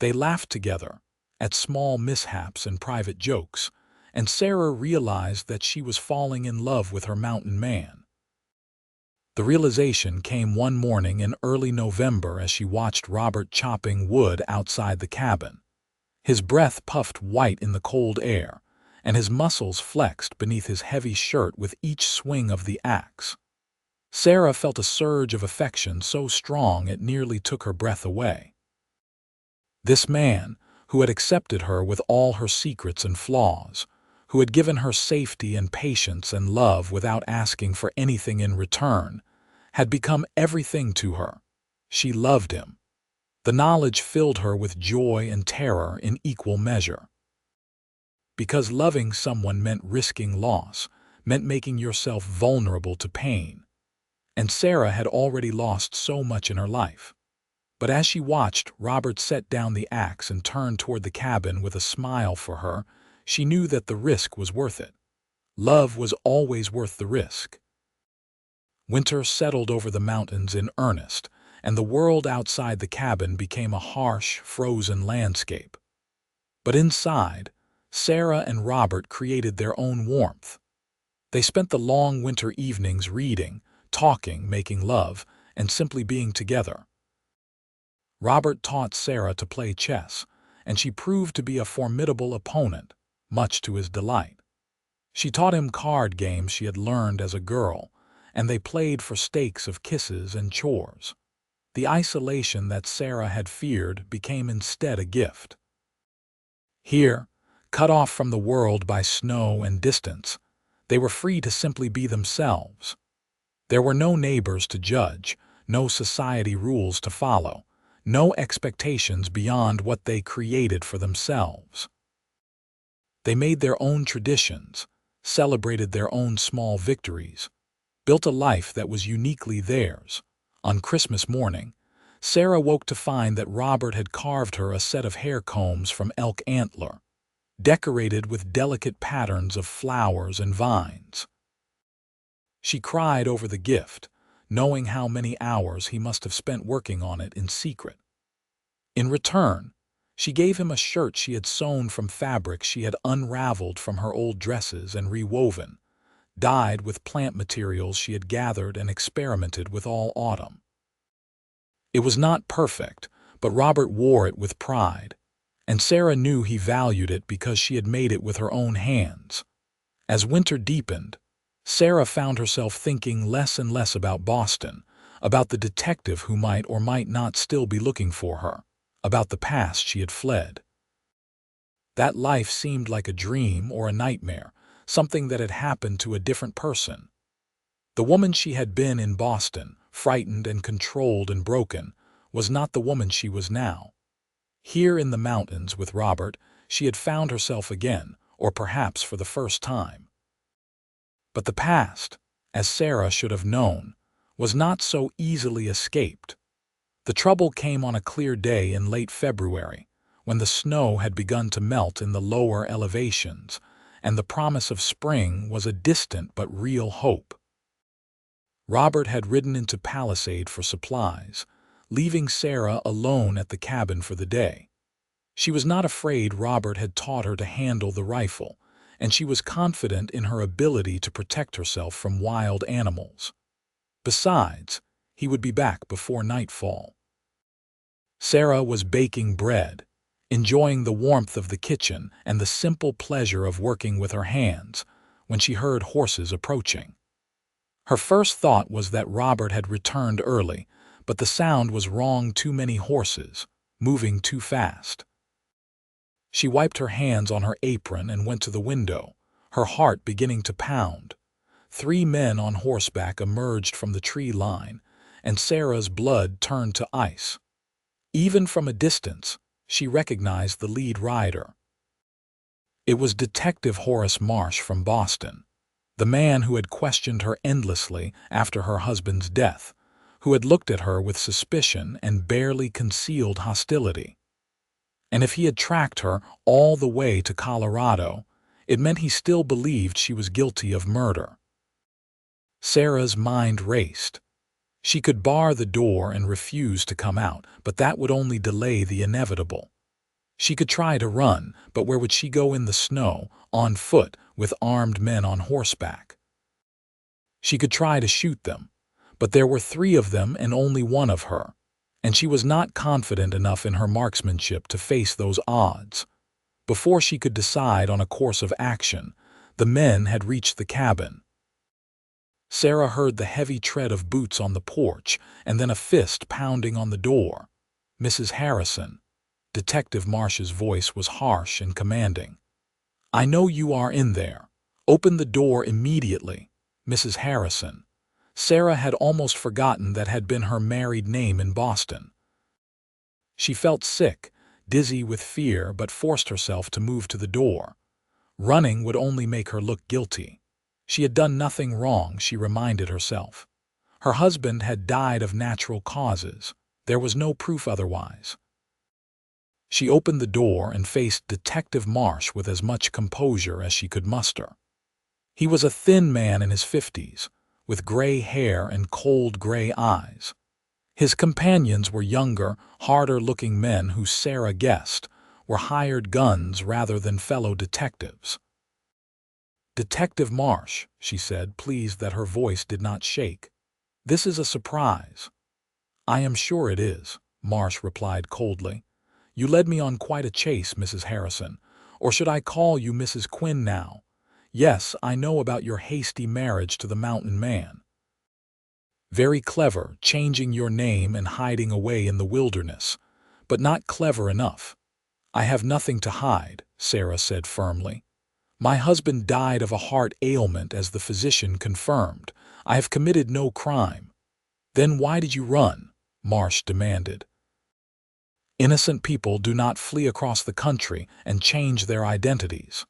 They laughed together, at small mishaps and private jokes, and Sarah realized that she was falling in love with her mountain man. The realization came one morning in early November as she watched Robert chopping wood outside the cabin. His breath puffed white in the cold air, and his muscles flexed beneath his heavy shirt with each swing of the axe. Sarah felt a surge of affection so strong it nearly took her breath away. This man, who had accepted her with all her secrets and flaws, who had given her safety and patience and love without asking for anything in return, had become everything to her. She loved him. The knowledge filled her with joy and terror in equal measure. Because loving someone meant risking loss, meant making yourself vulnerable to pain. And Sarah had already lost so much in her life. But as she watched Robert set down the axe and turn toward the cabin with a smile for her, she knew that the risk was worth it. Love was always worth the risk. Winter settled over the mountains in earnest, and the world outside the cabin became a harsh, frozen landscape. But inside, Sarah and Robert created their own warmth. They spent the long winter evenings reading, talking, making love, and simply being together. Robert taught Sarah to play chess, and she proved to be a formidable opponent, much to his delight. She taught him card games she had learned as a girl, and they played for stakes of kisses and chores. The isolation that Sarah had feared became instead a gift. Here, cut off from the world by snow and distance, they were free to simply be themselves. There were no neighbors to judge, no society rules to follow, no expectations beyond what they created for themselves. They made their own traditions, celebrated their own small victories, built a life that was uniquely theirs. On Christmas morning, Sarah woke to find that Robert had carved her a set of hair combs from elk antler, decorated with delicate patterns of flowers and vines. She cried over the gift, knowing how many hours he must have spent working on it in secret. In return, she gave him a shirt she had sewn from fabric she had unraveled from her old dresses and rewoven, dyed with plant materials she had gathered and experimented with all autumn. It was not perfect, but Robert wore it with pride, and Sarah knew he valued it because she had made it with her own hands. As winter deepened, Sarah found herself thinking less and less about Boston, about the detective who might or might not still be looking for her, about the past she had fled. That life seemed like a dream or a nightmare, something that had happened to a different person. The woman she had been in Boston, frightened and controlled and broken, was not the woman she was now. Here in the mountains with Robert, she had found herself again, or perhaps for the first time. But the past, as Sarah should have known, was not so easily escaped. The trouble came on a clear day in late February, when the snow had begun to melt in the lower elevations, and the promise of spring was a distant but real hope. Robert had ridden into Palisade for supplies, leaving Sarah alone at the cabin for the day. She was not afraid Robert had taught her to handle the rifle, and she was confident in her ability to protect herself from wild animals. Besides, he would be back before nightfall. Sarah was baking bread, enjoying the warmth of the kitchen and the simple pleasure of working with her hands, when she heard horses approaching. Her first thought was that Robert had returned early, but the sound was wrong. Too many horses, moving too fast. She wiped her hands on her apron and went to the window, her heart beginning to pound. 3 men on horseback emerged from the tree line, and Sarah's blood turned to ice. Even from a distance, She recognized the lead rider. It was Detective Horace Marsh from Boston, the man who had questioned her endlessly after her husband's death, who had looked at her with suspicion and barely concealed hostility. And if he had tracked her all the way to Colorado, it meant he still believed she was guilty of murder. Sarah's mind raced. She could bar the door and refuse to come out, but that would only delay the inevitable. She could try to run, but where would she go in the snow, on foot, with armed men on horseback? She could try to shoot them, but there were 3 of them and only 1 of her, and she was not confident enough in her marksmanship to face those odds. Before she could decide on a course of action, the men had reached the cabin. Sarah heard the heavy tread of boots on the porch and then a fist pounding on the door. "Mrs. Harrison." Detective Marsh's voice was harsh and commanding. "I know you are in there. Open the door immediately, Mrs. Harrison." Sarah had almost forgotten that had been her married name in Boston. She felt sick, dizzy with fear, but forced herself to move to the door. Running would only make her look guilty. She had done nothing wrong, she reminded herself. Her husband had died of natural causes. There was no proof otherwise. She opened the door and faced Detective Marsh with as much composure as she could muster. He was a thin man in his 50s, with gray hair and cold gray eyes. His companions were younger, harder-looking men who Sarah guessed were hired guns rather than fellow detectives. "Detective Marsh," she said, pleased that her voice did not shake. "This is a surprise." "I am sure it is," Marsh replied coldly. "You led me on quite a chase, Mrs. Harrison. Or should I call you Mrs. Quinn now? Yes, I know about your hasty marriage to the mountain man. Very clever, changing your name and hiding away in the wilderness, but not clever enough." "I have nothing to hide," Sarah said firmly. "My husband died of a heart ailment, as the physician confirmed. I have committed no crime." "Then why did you run?" Marsh demanded. "Innocent people do not flee across the country and change their identities."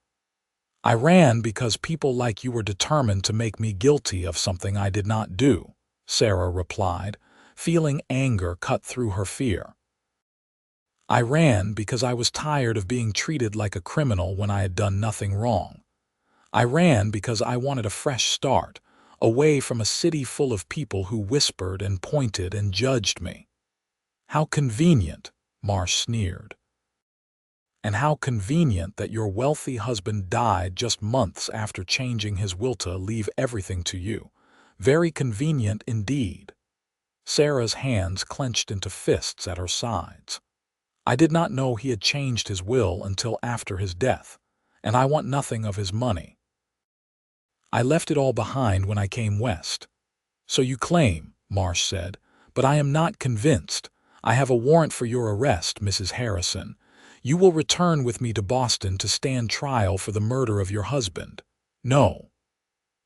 "I ran because people like you were determined to make me guilty of something I did not do," Sarah replied, feeling anger cut through her fear. "I ran because I was tired of being treated like a criminal when I had done nothing wrong. I ran because I wanted a fresh start, away from a city full of people who whispered and pointed and judged me." "How convenient," Marsh sneered. "And how convenient that your wealthy husband died just months after changing his will to leave everything to you. Very convenient indeed." Sarah's hands clenched into fists at her sides. "I did not know he had changed his will until after his death, and I want nothing of his money. I left it all behind when I came west." "So you claim," Marsh said, "but I am not convinced. I have a warrant for your arrest, Mrs. Harrison. You will return with me to Boston to stand trial for the murder of your husband." "No."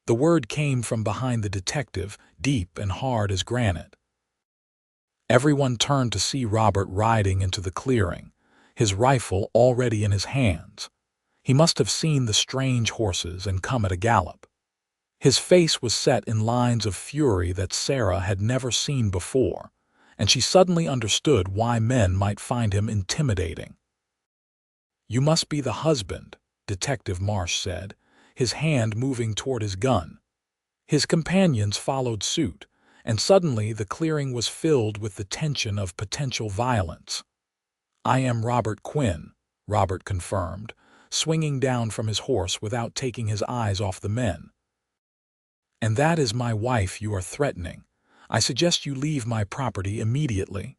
The word came from behind the detective, deep and hard as granite. Everyone turned to see Robert riding into the clearing, his rifle already in his hands. He must have seen the strange horses and come at a gallop. His face was set in lines of fury that Sarah had never seen before, and she suddenly understood why men might find him intimidating. "You must be the husband," Detective Marsh said, his hand moving toward his gun. His companions followed suit, and suddenly the clearing was filled with the tension of potential violence. "I am Robert Quinn," Robert confirmed, swinging down from his horse without taking his eyes off the men. "And that is my wife you are threatening. I suggest you leave my property immediately."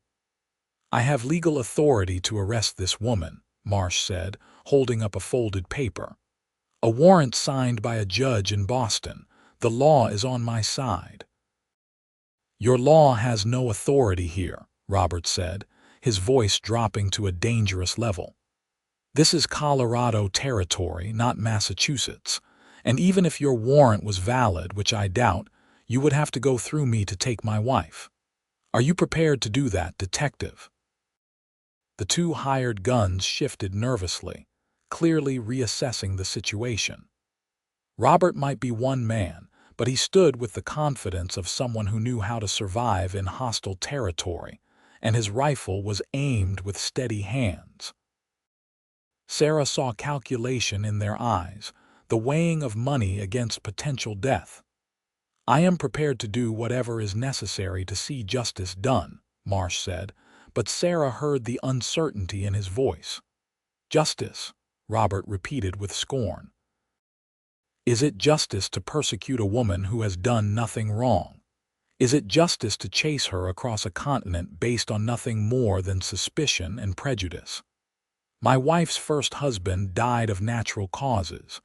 "I have legal authority to arrest this woman," Marsh said, holding up a folded paper. "A warrant signed by a judge in Boston. The law is on my side." "Your law has no authority here," Robert said, his voice dropping to a dangerous level. "This is Colorado territory, not Massachusetts, and even if your warrant was valid, which I doubt, you would have to go through me to take my wife. Are you prepared to do that, detective?" The two hired guns shifted nervously, clearly reassessing the situation. Robert might be one man, but he stood with the confidence of someone who knew how to survive in hostile territory, and his rifle was aimed with steady hands. Sarah saw calculation in their eyes, the weighing of money against potential death. "I am prepared to do whatever is necessary to see justice done," Marsh said, but Sarah heard the uncertainty in his voice. "Justice," Robert repeated with scorn. "Is it justice to persecute a woman who has done nothing wrong? Is it justice to chase her across a continent based on nothing more than suspicion and prejudice? My wife's first husband died of natural causes.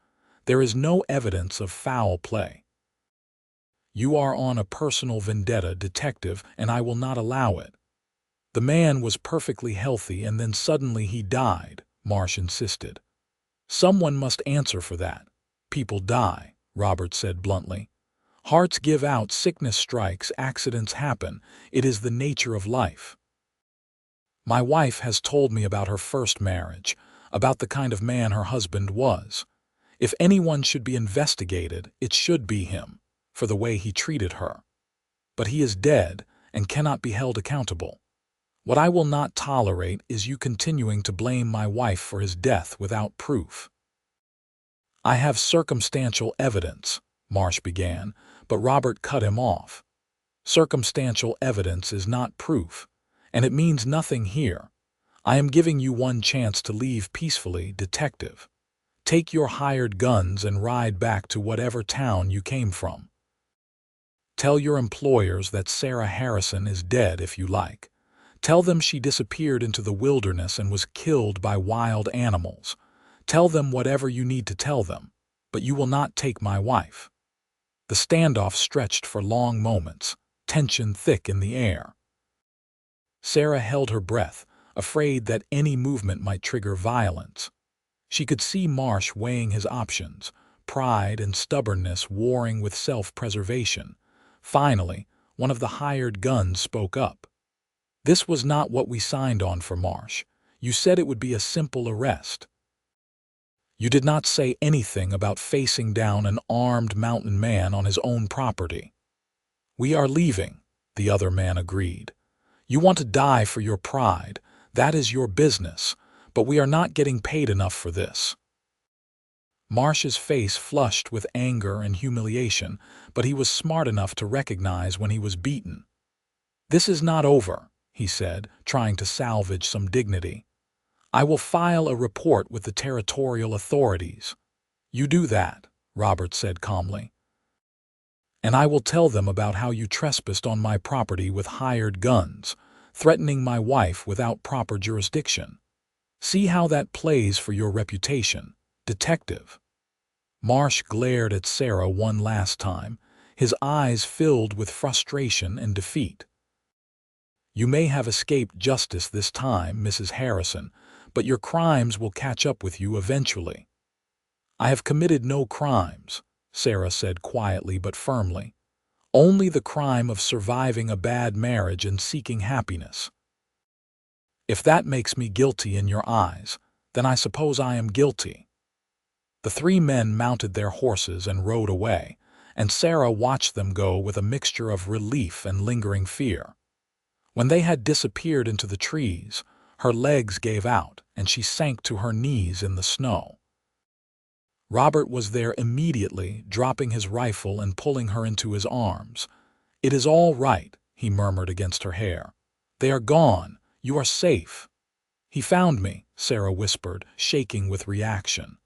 There is no evidence of foul play. You are on a personal vendetta, detective, and I will not allow it." "The man was perfectly healthy and then suddenly he died," Marsh insisted. "Someone must answer for that. People die," Robert said bluntly. "Hearts give out, sickness strikes, accidents happen. It is the nature of life. My wife has told me about her first marriage, about the kind of man her husband was. If anyone should be investigated, it should be him, for the way he treated her. But he is dead and cannot be held accountable. What I will not tolerate is you continuing to blame my wife for his death without proof." "I have circumstantial evidence," Marsh began, but Robert cut him off. "Circumstantial evidence is not proof, and it means nothing here. I am giving you one chance to leave peacefully, detective. Take your hired guns and ride back to whatever town you came from. Tell your employers that Sarah Harrison is dead if you like. Tell them she disappeared into the wilderness and was killed by wild animals. Tell them whatever you need to tell them, but you will not take my wife." The standoff stretched for long moments, tension thick in the air. Sarah held her breath, afraid that any movement might trigger violence. She could see Marsh weighing his options, pride and stubbornness warring with self-preservation. Finally, one of the hired guns spoke up. "This was not what we signed on for, Marsh. You said it would be a simple arrest. You did not say anything about facing down an armed mountain man on his own property." "We are leaving," the other man agreed. "You want to die for your pride. That is your business, but we are not getting paid enough for this." Marsh's face flushed with anger and humiliation, but he was smart enough to recognize when he was beaten. "This is not over," he said, trying to salvage some dignity. "I will file a report with the territorial authorities." "You do that," Robert said calmly. "And I will tell them about how you trespassed on my property with hired guns, threatening my wife without proper jurisdiction. See how that plays for your reputation, detective." Marsh glared at Sarah one last time, his eyes filled with frustration and defeat. "You may have escaped justice this time, Mrs. Harrison, but your crimes will catch up with you eventually." "I have committed no crimes," Sarah said quietly but firmly. "Only the crime of surviving a bad marriage and seeking happiness. If that makes me guilty in your eyes, then I suppose I am guilty." The three men mounted their horses and rode away, and Sarah watched them go with a mixture of relief and lingering fear. When they had disappeared into the trees, her legs gave out and she sank to her knees in the snow. Robert was there immediately, dropping his rifle and pulling her into his arms. "It is all right," he murmured against her hair. "They are gone. You are safe." "He found me," Sarah whispered, shaking with reaction.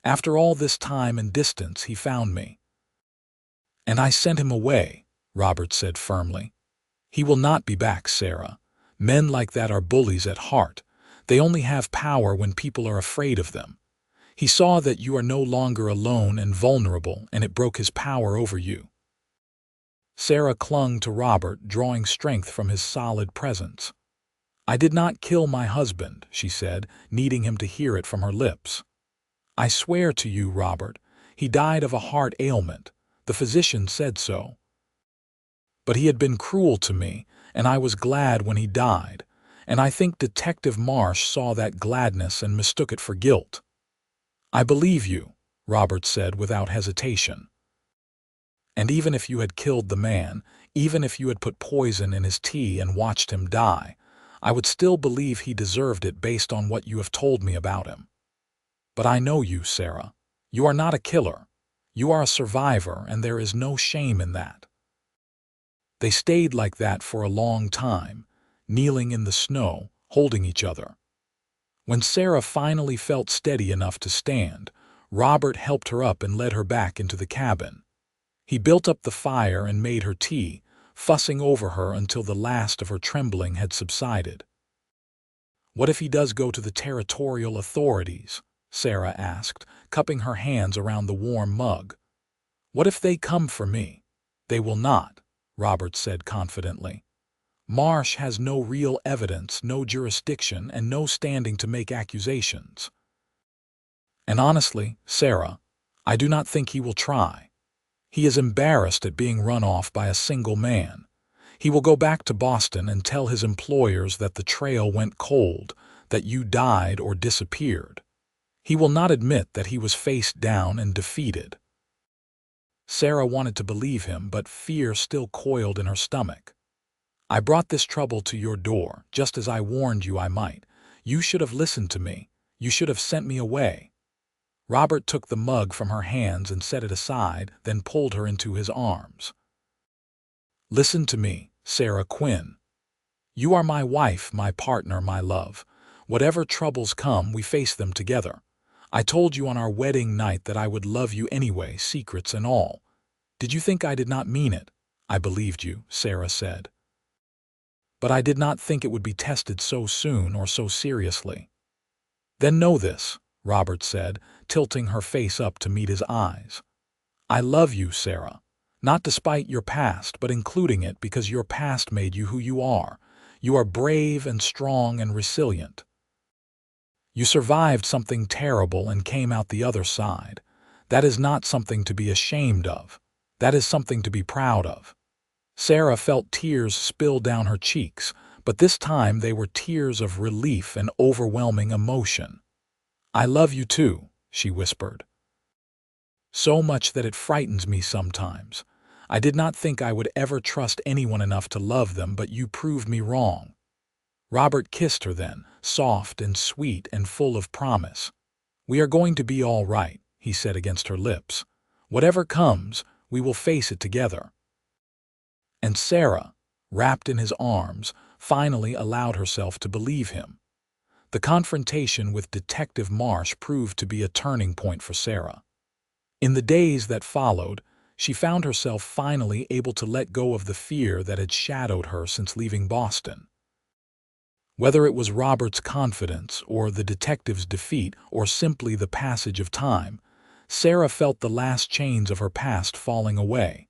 "After all this time and distance, he found me." "And I sent him away," Robert said firmly. "He will not be back, Sarah. Men like that are bullies at heart. They only have power when people are afraid of them. He saw that you are no longer alone and vulnerable, and it broke his power over you." Sarah clung to Robert, drawing strength from his solid presence. "I did not kill my husband," she said, needing him to hear it from her lips. "I swear to you, Robert, he died of a heart ailment. The physician said so. But he had been cruel to me, and I was glad when he died, and I think Detective Marsh saw that gladness and mistook it for guilt. "I believe you," Robert said without hesitation. "And even if you had killed the man, even if you had put poison in his tea and watched him die, I would still believe he deserved it based on what you have told me about him. But I know you, Sarah. You are not a killer. You are a survivor, and there is no shame in that." They stayed like that for a long time, kneeling in the snow, holding each other. When Sarah finally felt steady enough to stand, Robert helped her up and led her back into the cabin. He built up the fire and made her tea, fussing over her until the last of her trembling had subsided. "What if he does go to the territorial authorities?" Sarah asked, cupping her hands around the warm mug. "What if they come for me?" "They will not," Robert said confidently. "Marsh has no real evidence, no jurisdiction, and no standing to make accusations. And honestly, Sarah, I do not think he will try. He is embarrassed at being run off by a single man. He will go back to Boston and tell his employers that the trail went cold, that you died or disappeared. He will not admit that he was face down and defeated." Sarah wanted to believe him, but fear still coiled in her stomach. "I brought this trouble to your door, just as I warned you I might. You should have listened to me. You should have sent me away." Robert took the mug from her hands and set it aside, then pulled her into his arms. "Listen to me, Sarah Quinn. You are my wife, my partner, my love. Whatever troubles come, we face them together. I told you on our wedding night that I would love you anyway, secrets and all. Did you think I did not mean it?" "I believed you," Sarah said. "But I did not think it would be tested so soon or so seriously." "Then know this," Robert said, tilting her face up to meet his eyes. "I love you, Sarah. Not despite your past, but including it because your past made you who you are. You are brave and strong and resilient. You survived something terrible and came out the other side. That is not something to be ashamed of. That is something to be proud of." Sarah felt tears spill down her cheeks, but this time they were tears of relief and overwhelming emotion. "I love you too," she whispered. "So much that it frightens me sometimes. I did not think I would ever trust anyone enough to love them, but you proved me wrong." Robert kissed her then, soft and sweet and full of promise. "We are going to be all right," he said against her lips. "Whatever comes, we will face it together." And Sarah, wrapped in his arms, finally allowed herself to believe him. The confrontation with Detective Marsh proved to be a turning point for Sarah. In the days that followed, she found herself finally able to let go of the fear that had shadowed her since leaving Boston. Whether it was Robert's confidence, or the detective's defeat, or simply the passage of time, Sarah felt the last chains of her past falling away.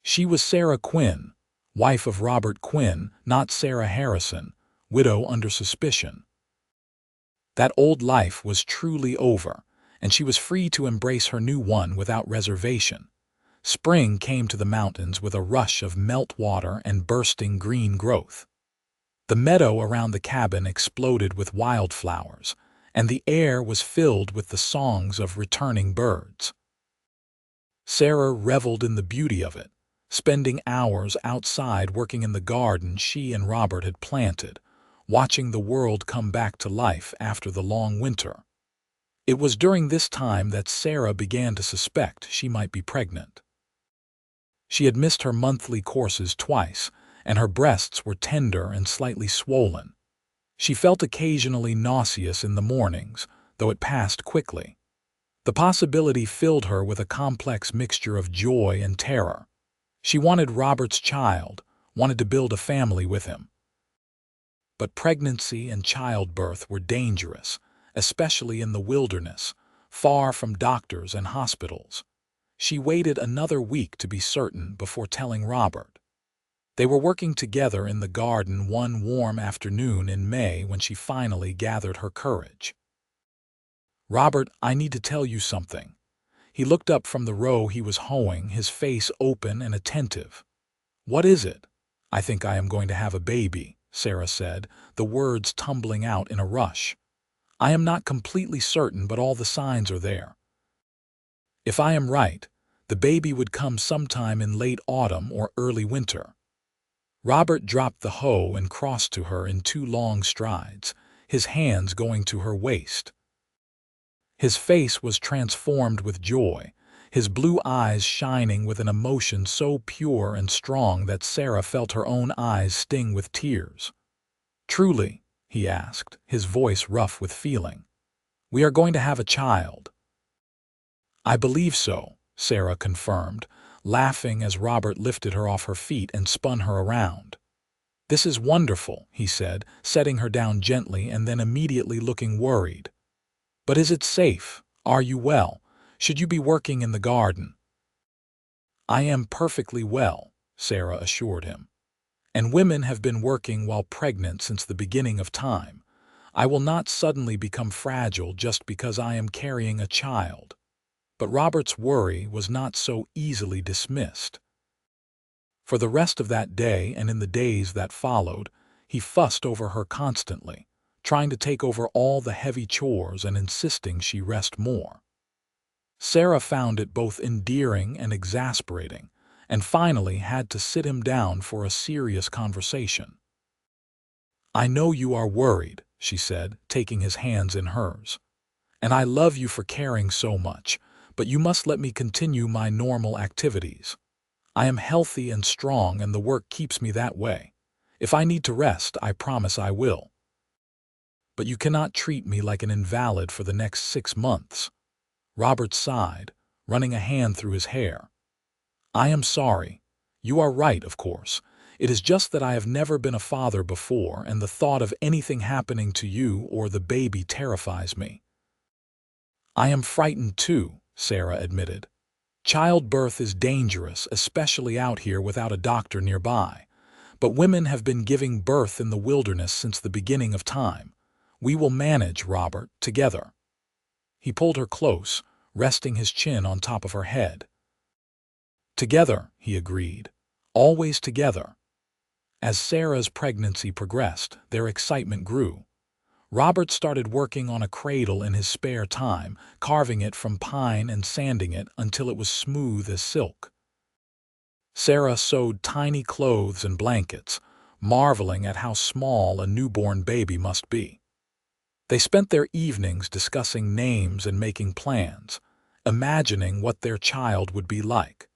She was Sarah Quinn, wife of Robert Quinn, not Sarah Harrison, widow under suspicion. That old life was truly over, and she was free to embrace her new one without reservation. Spring came to the mountains with a rush of meltwater and bursting green growth. The meadow around the cabin exploded with wildflowers, and the air was filled with the songs of returning birds. Sarah reveled in the beauty of it, spending hours outside working in the garden she and Robert had planted, watching the world come back to life after the long winter. It was during this time that Sarah began to suspect she might be pregnant. She had missed her monthly courses twice, and her breasts were tender and slightly swollen. She felt occasionally nauseous in the mornings, though it passed quickly. The possibility filled her with a complex mixture of joy and terror. She wanted Robert's child, wanted to build a family with him. But pregnancy and childbirth were dangerous, especially in the wilderness, far from doctors and hospitals. She waited another week to be certain before telling Robert. They were working together in the garden one warm afternoon in May when she finally gathered her courage. "Robert, I need to tell you something." He looked up from the row he was hoeing, his face open and attentive. "What is it?" "I think I am going to have a baby," Sarah said, the words tumbling out in a rush. "I am not completely certain, but all the signs are there. If I am right, the baby would come sometime in late autumn or early winter." Robert dropped the hoe and crossed to her in 2 long strides, his hands going to her waist. His face was transformed with joy, his blue eyes shining with an emotion so pure and strong that Sarah felt her own eyes sting with tears. "Truly," he asked, his voice rough with feeling, "we are going to have a child?" "I believe so," Sarah confirmed, laughing as Robert lifted her off her feet and spun her around. "This is wonderful," he said, setting her down gently and then immediately looking worried. "But is it safe? Are you well? Should you be working in the garden?" "I am perfectly well," Sarah assured him. "And women have been working while pregnant since the beginning of time. I will not suddenly become fragile just because I am carrying a child." But Robert's worry was not so easily dismissed. For the rest of that day and in the days that followed, he fussed over her constantly, trying to take over all the heavy chores and insisting she rest more. Sarah found it both endearing and exasperating, and finally had to sit him down for a serious conversation. "I know you are worried," she said, taking his hands in hers. "And I love you for caring so much, but you must let me continue my normal activities. I am healthy and strong, and the work keeps me that way. If I need to rest, I promise I will. But you cannot treat me like an invalid for the next 6 months." Robert sighed, running a hand through his hair. "I am sorry. You are right, of course. It is just that I have never been a father before, and the thought of anything happening to you or the baby terrifies me." "I am frightened too," Sarah admitted. "Childbirth is dangerous, especially out here without a doctor nearby. But women have been giving birth in the wilderness since the beginning of time. We will manage, Robert, together." He pulled her close, resting his chin on top of her head. "Together," he agreed. "Always together." As Sarah's pregnancy progressed, their excitement grew. Robert started working on a cradle in his spare time, carving it from pine and sanding it until it was smooth as silk. Sarah sewed tiny clothes and blankets, marveling at how small a newborn baby must be. They spent their evenings discussing names and making plans, imagining what their child would be like.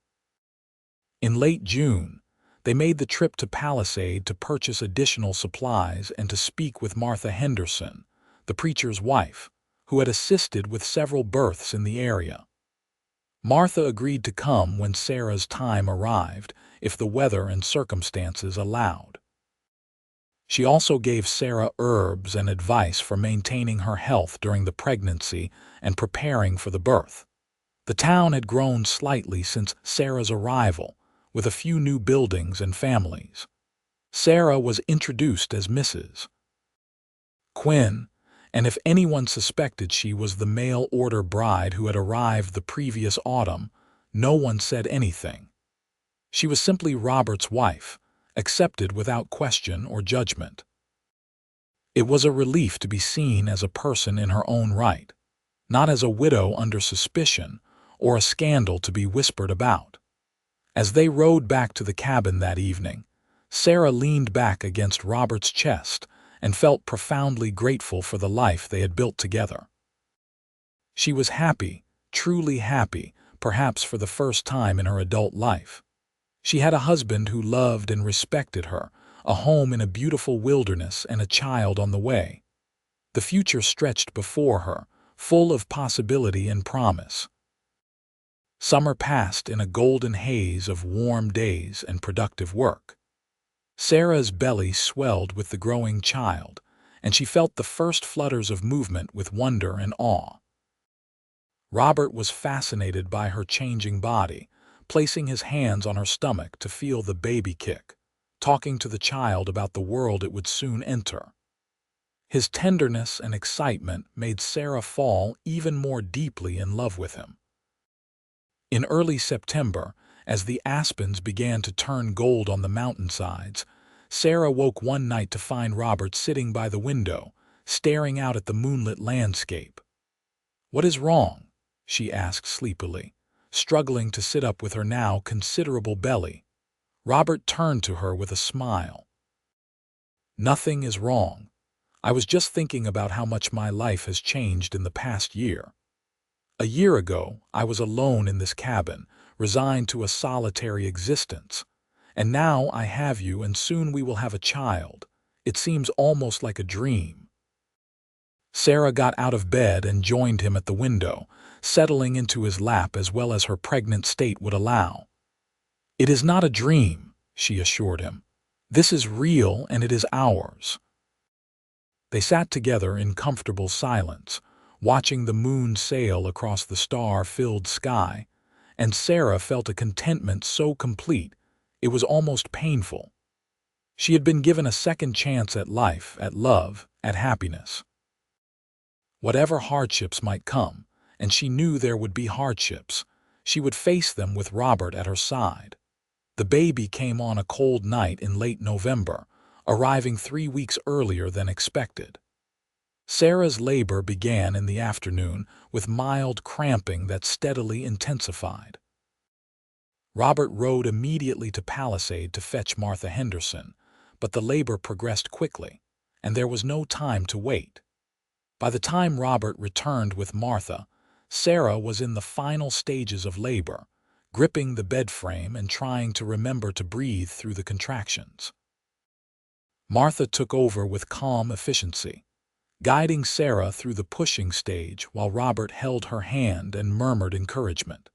In late June, they made the trip to Palisade to purchase additional supplies and to speak with Martha Henderson, the preacher's wife, who had assisted with several births in the area. Martha agreed to come when Sarah's time arrived, if the weather and circumstances allowed. She also gave Sarah herbs and advice for maintaining her health during the pregnancy and preparing for the birth. The town had grown slightly since Sarah's arrival, with a few new buildings and families. Sarah was introduced as Mrs. Quinn, and if anyone suspected she was the mail-order bride who had arrived the previous autumn, no one said anything. She was simply Robert's wife, accepted without question or judgment. It was a relief to be seen as a person in her own right, not as a widow under suspicion or a scandal to be whispered about. As they rode back to the cabin that evening, Sarah leaned back against Robert's chest and felt profoundly grateful for the life they had built together. She was happy, truly happy, perhaps for the first time in her adult life. She had a husband who loved and respected her, a home in a beautiful wilderness, and a child on the way. The future stretched before her, full of possibility and promise. Summer passed in a golden haze of warm days and productive work. Sarah's belly swelled with the growing child, and she felt the first flutters of movement with wonder and awe. Robert was fascinated by her changing body, placing his hands on her stomach to feel the baby kick, talking to the child about the world it would soon enter. His tenderness and excitement made Sarah fall even more deeply in love with him. In early September, as the aspens began to turn gold on the mountainsides, Sarah woke one night to find Robert sitting by the window, staring out at the moonlit landscape. "What is wrong?" she asked sleepily, struggling to sit up with her now considerable belly. Robert turned to her with a smile. "Nothing is wrong. I was just thinking about how much my life has changed in the past year. A year ago, I was alone in this cabin, resigned to a solitary existence. And now I have you, and soon we will have a child. It seems almost like a dream." Sarah got out of bed and joined him at the window, settling into his lap as well as her pregnant state would allow. "It is not a dream," she assured him. "This is real, and it is ours." They sat together in comfortable silence, watching the moon sail across the star-filled sky, and Sarah felt a contentment so complete it was almost painful. She had been given a second chance at life, at love, at happiness. Whatever hardships might come, and she knew there would be hardships, she would face them with Robert at her side. The baby came on a cold night in late November, arriving 3 weeks earlier than expected. Sarah's labor began in the afternoon with mild cramping that steadily intensified. Robert rode immediately to Palisade to fetch Martha Henderson, but the labor progressed quickly, and there was no time to wait. By the time Robert returned with Martha, Sarah was in the final stages of labor, gripping the bed frame and trying to remember to breathe through the contractions. Martha took over with calm efficiency, guiding Sarah through the pushing stage while Robert held her hand and murmured encouragement.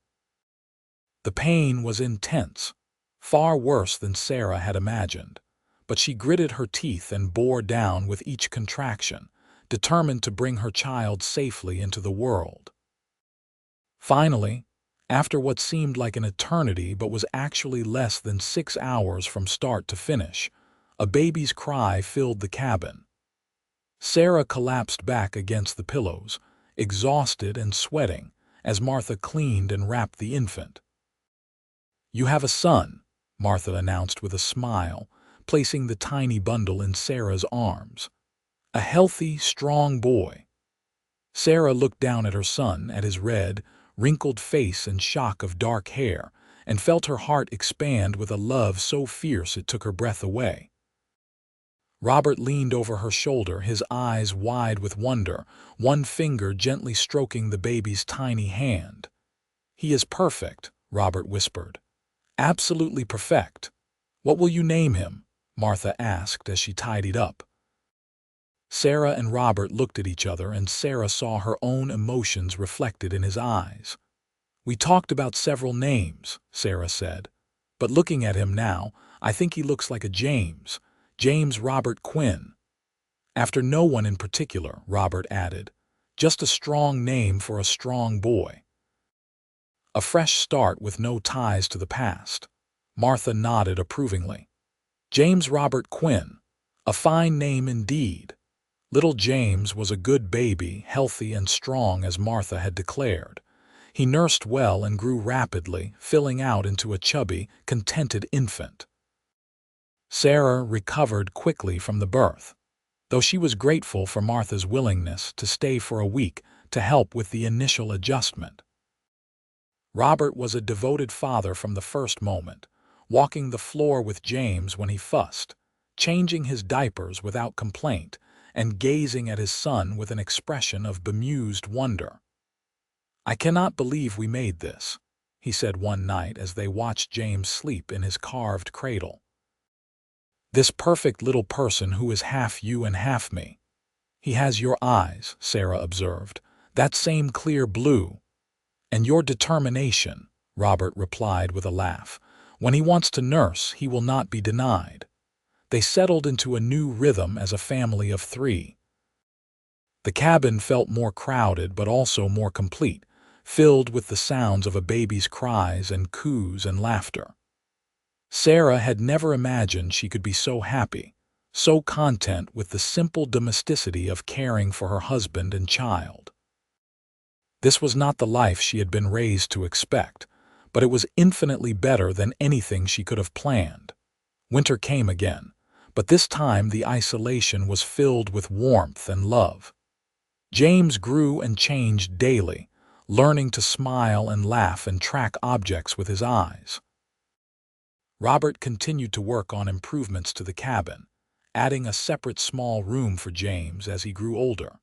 The pain was intense, far worse than Sarah had imagined, but she gritted her teeth and bore down with each contraction, determined to bring her child safely into the world. Finally, after what seemed like an eternity but was actually less than 6 hours from start to finish, a baby's cry filled the cabin. Sarah collapsed back against the pillows, exhausted and sweating, as Martha cleaned and wrapped the infant. "You have a son," Martha announced with a smile, placing the tiny bundle in Sarah's arms. "A healthy, strong boy." Sarah looked down at her son, at his red, wrinkled face and shock of dark hair, and felt her heart expand with a love so fierce it took her breath away. Robert leaned over her shoulder, his eyes wide with wonder, one finger gently stroking the baby's tiny hand. "He is perfect," Robert whispered. "Absolutely perfect. What will you name him?" Martha asked as she tidied up. Sarah and Robert looked at each other, and Sarah saw her own emotions reflected in his eyes. "We talked about several names," Sarah said, "but looking at him now, I think he looks like a James Robert Quinn." "After no one in particular," Robert added. "Just a strong name for a strong boy. A fresh start with no ties to the past." Martha nodded approvingly. "James Robert Quinn. A fine name indeed." Little James was a good baby, healthy and strong as Martha had declared. He nursed well and grew rapidly, filling out into a chubby, contented infant. Sarah recovered quickly from the birth, though she was grateful for Martha's willingness to stay for a week to help with the initial adjustment. Robert was a devoted father from the first moment, walking the floor with James when he fussed, changing his diapers without complaint, and gazing at his son with an expression of bemused wonder. "I cannot believe we made this," he said one night as they watched James sleep in his carved cradle. "This perfect little person who is half you and half me." "He has your eyes," Sarah observed, "that same clear blue." "And your determination," Robert replied with a laugh. "When he wants to nurse, he will not be denied." They settled into a new rhythm as a family of 3. The cabin felt more crowded but also more complete, filled with the sounds of a baby's cries and coos and laughter. Sarah had never imagined she could be so happy, so content with the simple domesticity of caring for her husband and child. This was not the life she had been raised to expect, but it was infinitely better than anything she could have planned. Winter came again, But this time the isolation was filled with warmth and love. James grew and changed daily, learning to smile and laugh and track objects with his eyes. Robert continued to work on improvements to the cabin, adding a separate small room for James as he grew older.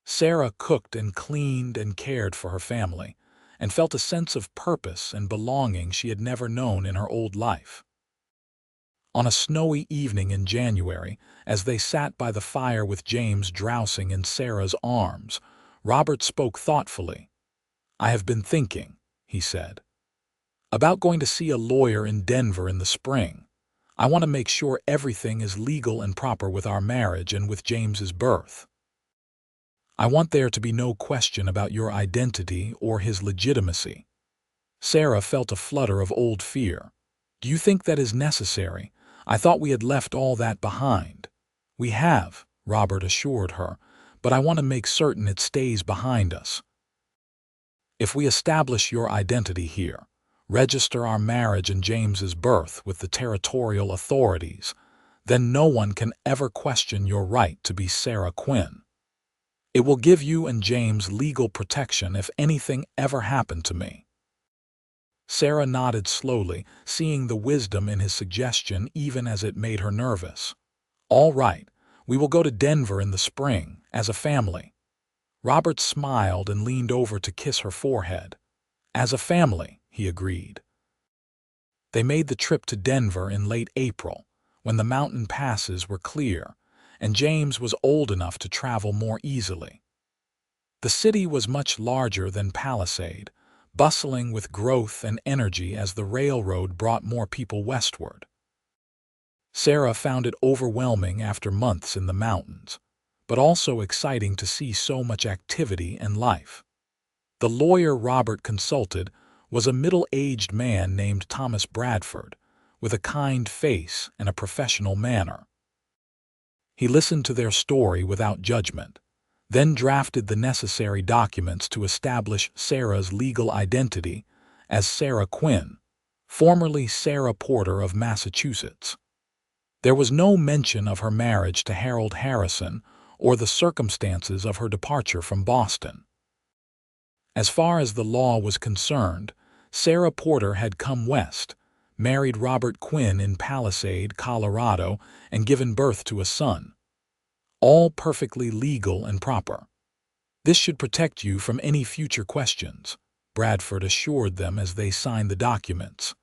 Sarah cooked and cleaned and cared for her family, and felt a sense of purpose and belonging she had never known in her old life. On a snowy evening in January, as they sat by the fire with James drowsing in Sarah's arms, Robert spoke thoughtfully. "I have been thinking," he said, "about going to see a lawyer in Denver in the spring. I want to make sure everything is legal and proper with our marriage and with James's birth. I want there to be no question about your identity or his legitimacy." Sarah felt a flutter of old fear. "Do you think that is necessary? I thought we had left all that behind." "We have," Robert assured her, "but I want to make certain it stays behind us. If we establish your identity here, register our marriage and James's birth with the territorial authorities, then no one can ever question your right to be Sarah Quinn. It will give you and James legal protection if anything ever happened to me." Sarah nodded slowly, seeing the wisdom in his suggestion even as it made her nervous. "All right, we will go to Denver in the spring, as a family." Robert smiled and leaned over to kiss her forehead. "As a family," he agreed. They made the trip to Denver in late April, when the mountain passes were clear, and James was old enough to travel more easily. The city was much larger than Palisade, bustling with growth and energy as the railroad brought more people westward. Sarah found it overwhelming after months in the mountains, but also exciting to see so much activity and life. The lawyer Robert consulted was a middle-aged man named Thomas Bradford, with a kind face and a professional manner. He listened to their story without judgment, then drafted the necessary documents to establish Sarah's legal identity as Sarah Quinn, formerly Sarah Porter of Massachusetts. There was no mention of her marriage to Harold Harrison or the circumstances of her departure from Boston. As far as the law was concerned, Sarah Porter had come west, married Robert Quinn in Palisade, Colorado, and given birth to a son. All perfectly legal and proper. "This should protect you from any future questions," Bradford assured them as they signed the documents.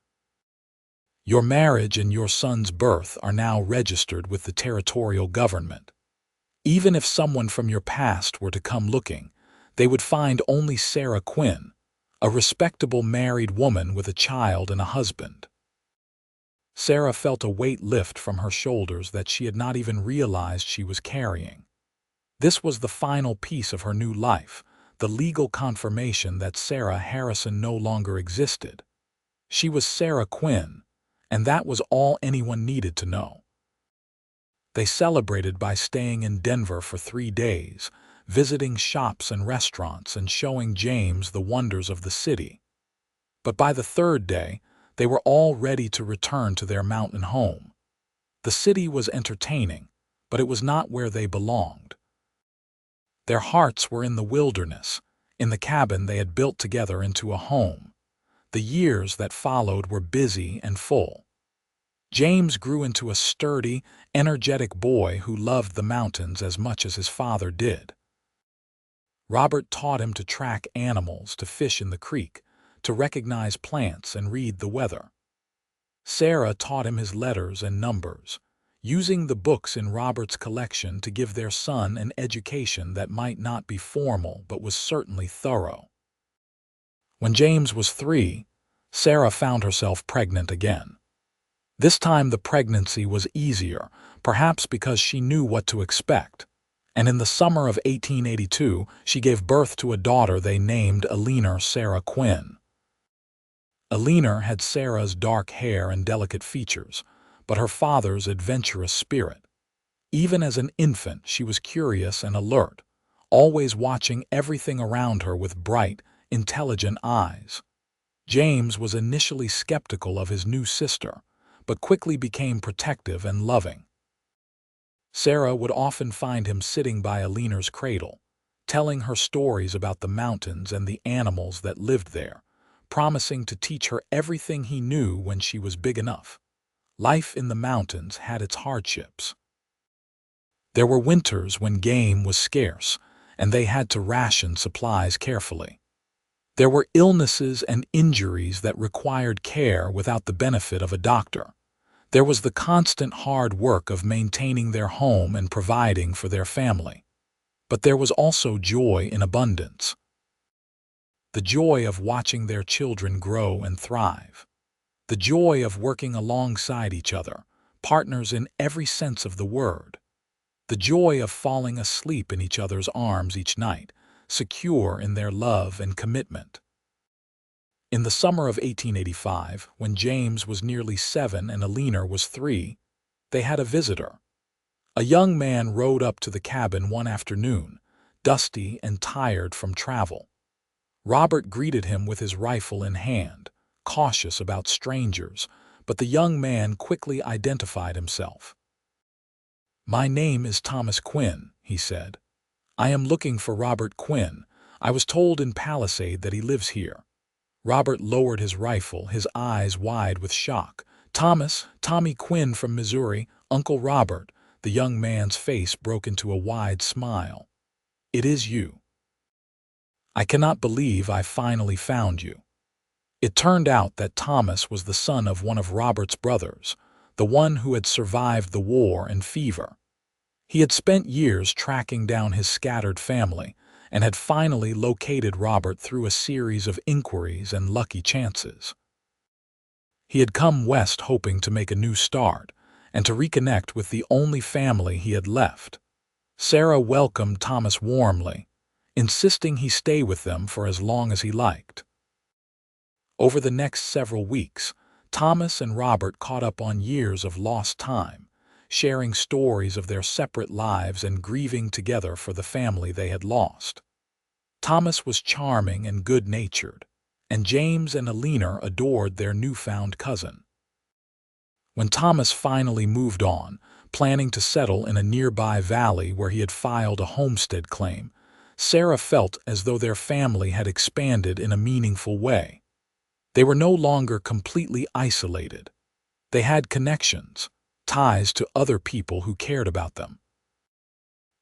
"Your marriage and your son's birth are now registered with the territorial government. Even if someone from your past were to come looking, they would find only Sarah Quinn, a respectable married woman with a child and a husband." Sarah felt a weight lift from her shoulders that she had not even realized she was carrying. This was the final piece of her new life, the legal confirmation that Sarah Harrison no longer existed. She was Sarah Quinn, and that was all anyone needed to know. They celebrated by staying in Denver for 3 days, visiting shops and restaurants and showing James the wonders of the city. But by the 3rd day, they were all ready to return to their mountain home. The city was entertaining, but it was not where they belonged. Their hearts were in the wilderness, in the cabin they had built together into a home. The years that followed were busy and full. James grew into a sturdy, energetic boy who loved the mountains as much as his father did. Robert taught him to track animals, to fish in the creek, to recognize plants and read the weather. Sarah taught him his letters and numbers, using the books in Robert's collection to give their son an education that might not be formal but was certainly thorough. When James was 3, Sarah found herself pregnant again. This time the pregnancy was easier, perhaps because she knew what to expect, and in the summer of 1882 she gave birth to a daughter they named Eleanor Sarah Quinn. Eleanor had Sarah's dark hair and delicate features, but her father's adventurous spirit. Even as an infant, she was curious and alert, always watching everything around her with bright, intelligent eyes. James was initially skeptical of his new sister, but quickly became protective and loving. Sarah would often find him sitting by Alina's cradle, telling her stories about the mountains and the animals that lived there, promising to teach her everything he knew when she was big enough. Life in the mountains had its hardships. There were winters when game was scarce, and they had to ration supplies carefully. There were illnesses and injuries that required care without the benefit of a doctor. There was the constant hard work of maintaining their home and providing for their family. But there was also joy in abundance. The joy of watching their children grow and thrive. The joy of working alongside each other, partners in every sense of the word. The joy of falling asleep in each other's arms each night, secure in their love and commitment. In the summer of 1885, when James was nearly 7 and Alina was 3, they had a visitor. A young man rode up to the cabin one afternoon, dusty and tired from travel. Robert greeted him with his rifle in hand, cautious about strangers, but the young man quickly identified himself. "My name is Thomas Quinn," he said. "I am looking for Robert Quinn. I was told in Palisade that he lives here." Robert lowered his rifle, his eyes wide with shock. "Tommy Quinn from Missouri, Uncle Robert." The young man's face broke into a wide smile. "It is you. I cannot believe I finally found you." It turned out that Thomas was the son of one of Robert's brothers, the one who had survived the war and fever. He had spent years tracking down his scattered family and had finally located Robert through a series of inquiries and lucky chances. He had come west hoping to make a new start and to reconnect with the only family he had left. Sarah welcomed Thomas warmly, insisting he stay with them for as long as he liked. Over the next several weeks, Thomas and Robert caught up on years of lost time, sharing stories of their separate lives and grieving together for the family they had lost. Thomas was charming and good-natured, and James and Alina adored their newfound cousin. When Thomas finally moved on, planning to settle in a nearby valley where he had filed a homestead claim, Sarah felt as though their family had expanded in a meaningful way. They were no longer completely isolated. They had connections, ties to other people who cared about them.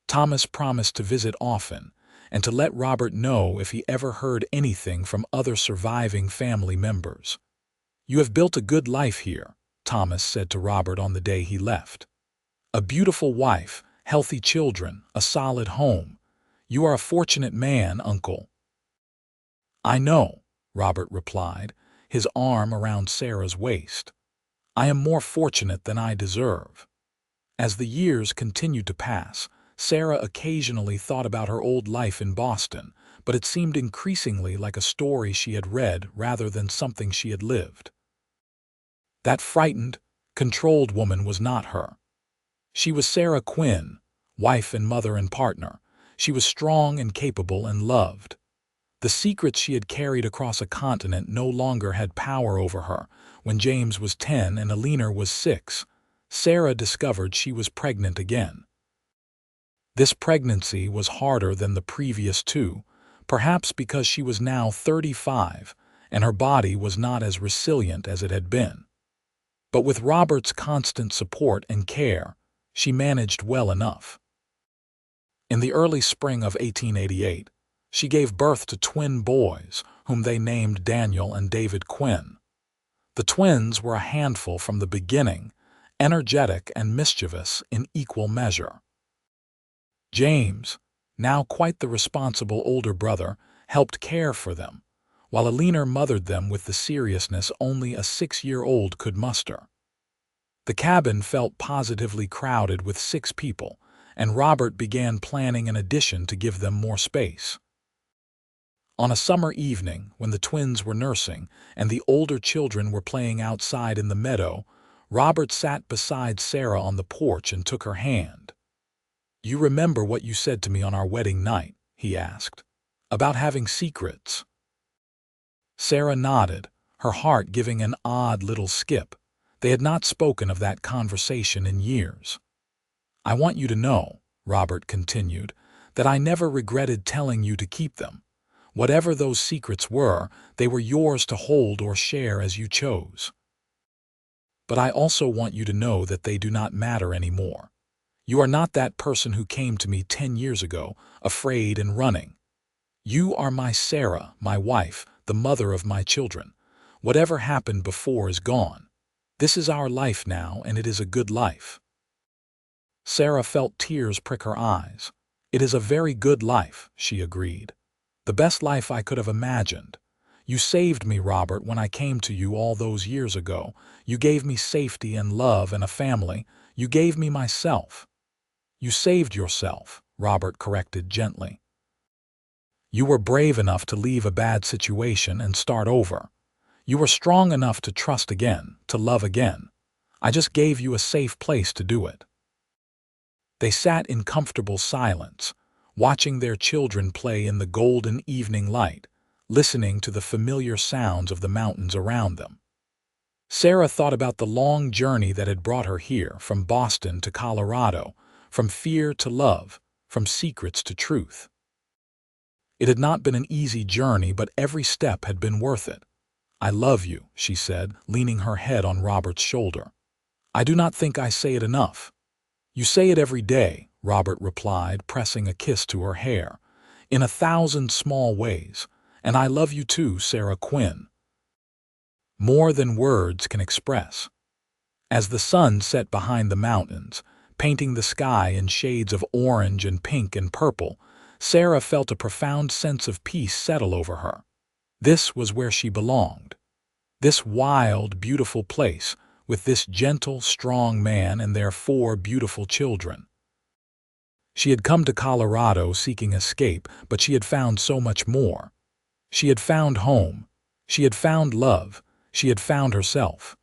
Thomas promised to visit often and to let Robert know if he ever heard anything from other surviving family members. "You have built a good life here," Thomas said to Robert on the day he left. "A beautiful wife, healthy children, a solid home. You are a fortunate man, Uncle." "I know," Robert replied, his arm around Sarah's waist. "I am more fortunate than I deserve." As the years continued to pass, Sarah occasionally thought about her old life in Boston, but it seemed increasingly like a story she had read rather than something she had lived. That frightened, controlled woman was not her. She was Sarah Quinn, wife and mother and partner. She was strong and capable and loved. The secrets she had carried across a continent no longer had power over her. When James was 10 and Alina was 6, Sarah discovered she was pregnant again. This pregnancy was harder than the previous two, perhaps because she was now 35 and her body was not as resilient as it had been. But with Robert's constant support and care, she managed well enough. In the early spring of 1888, she gave birth to twin boys, whom they named Daniel and David Quinn. The twins were a handful from the beginning, energetic and mischievous in equal measure. James, now quite the responsible older brother, helped care for them, while Alina mothered them with the seriousness only a 6-year-old could muster. The cabin felt positively crowded with 6 people, and Robert began planning an addition to give them more space. On a summer evening, when the twins were nursing and the older children were playing outside in the meadow, Robert sat beside Sarah on the porch and took her hand. "You remember what you said to me on our wedding night?" he asked. "About having secrets." Sarah nodded, her heart giving an odd little skip. They had not spoken of that conversation in years. I want you to know, Robert continued, that I never regretted telling you to keep them. Whatever those secrets were, they were yours to hold or share as you chose. But I also want you to know that they do not matter anymore. You are not that person who came to me 10 years ago, afraid and running. You are my Sarah, my wife, the mother of my children. Whatever happened before is gone. This is our life now, and it is a good life. Sarah felt tears prick her eyes. It is a very good life, she agreed. The best life I could have imagined. You saved me, Robert, when I came to you all those years ago. You gave me safety and love and a family. You gave me myself. You saved yourself, Robert corrected gently. You were brave enough to leave a bad situation and start over. You were strong enough to trust again, to love again. I just gave you a safe place to do it. They sat in comfortable silence, watching their children play in the golden evening light, listening to the familiar sounds of the mountains around them. Sarah thought about the long journey that had brought her here, from Boston to Colorado, from fear to love, from secrets to truth. It had not been an easy journey, but every step had been worth it. I love you, she said, leaning her head on Robert's shoulder. I do not think I say it enough. You say it every day, Robert replied, pressing a kiss to her hair, in 1,000 small ways. And I love you too, Sarah Quinn. More than words can express. As the sun set behind the mountains, painting the sky in shades of orange and pink and purple, Sarah felt a profound sense of peace settle over her. This was where she belonged. This wild, beautiful place, with this gentle, strong man and their 4 beautiful children. She had come to Colorado seeking escape, but she had found so much more. She had found home. She had found love. She had found herself.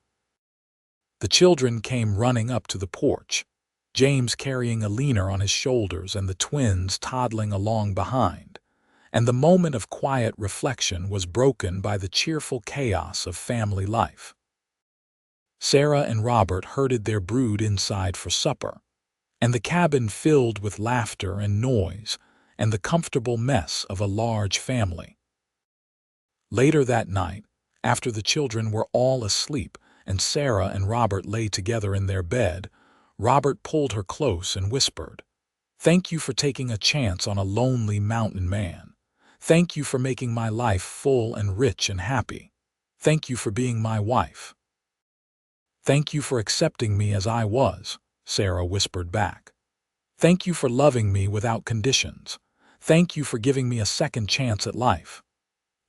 The children came running up to the porch, James carrying Alina on his shoulders and the twins toddling along behind. And the moment of quiet reflection was broken by the cheerful chaos of family life. Sarah and Robert herded their brood inside for supper, and the cabin filled with laughter and noise and the comfortable mess of a large family. Later that night, after the children were all asleep and Sarah and Robert lay together in their bed, Robert pulled her close and whispered, "Thank you for taking a chance on a lonely mountain man. Thank you for making my life full and rich and happy. Thank you for being my wife." "Thank you for accepting me as I was," Sarah whispered back. "Thank you for loving me without conditions. Thank you for giving me a second chance at life."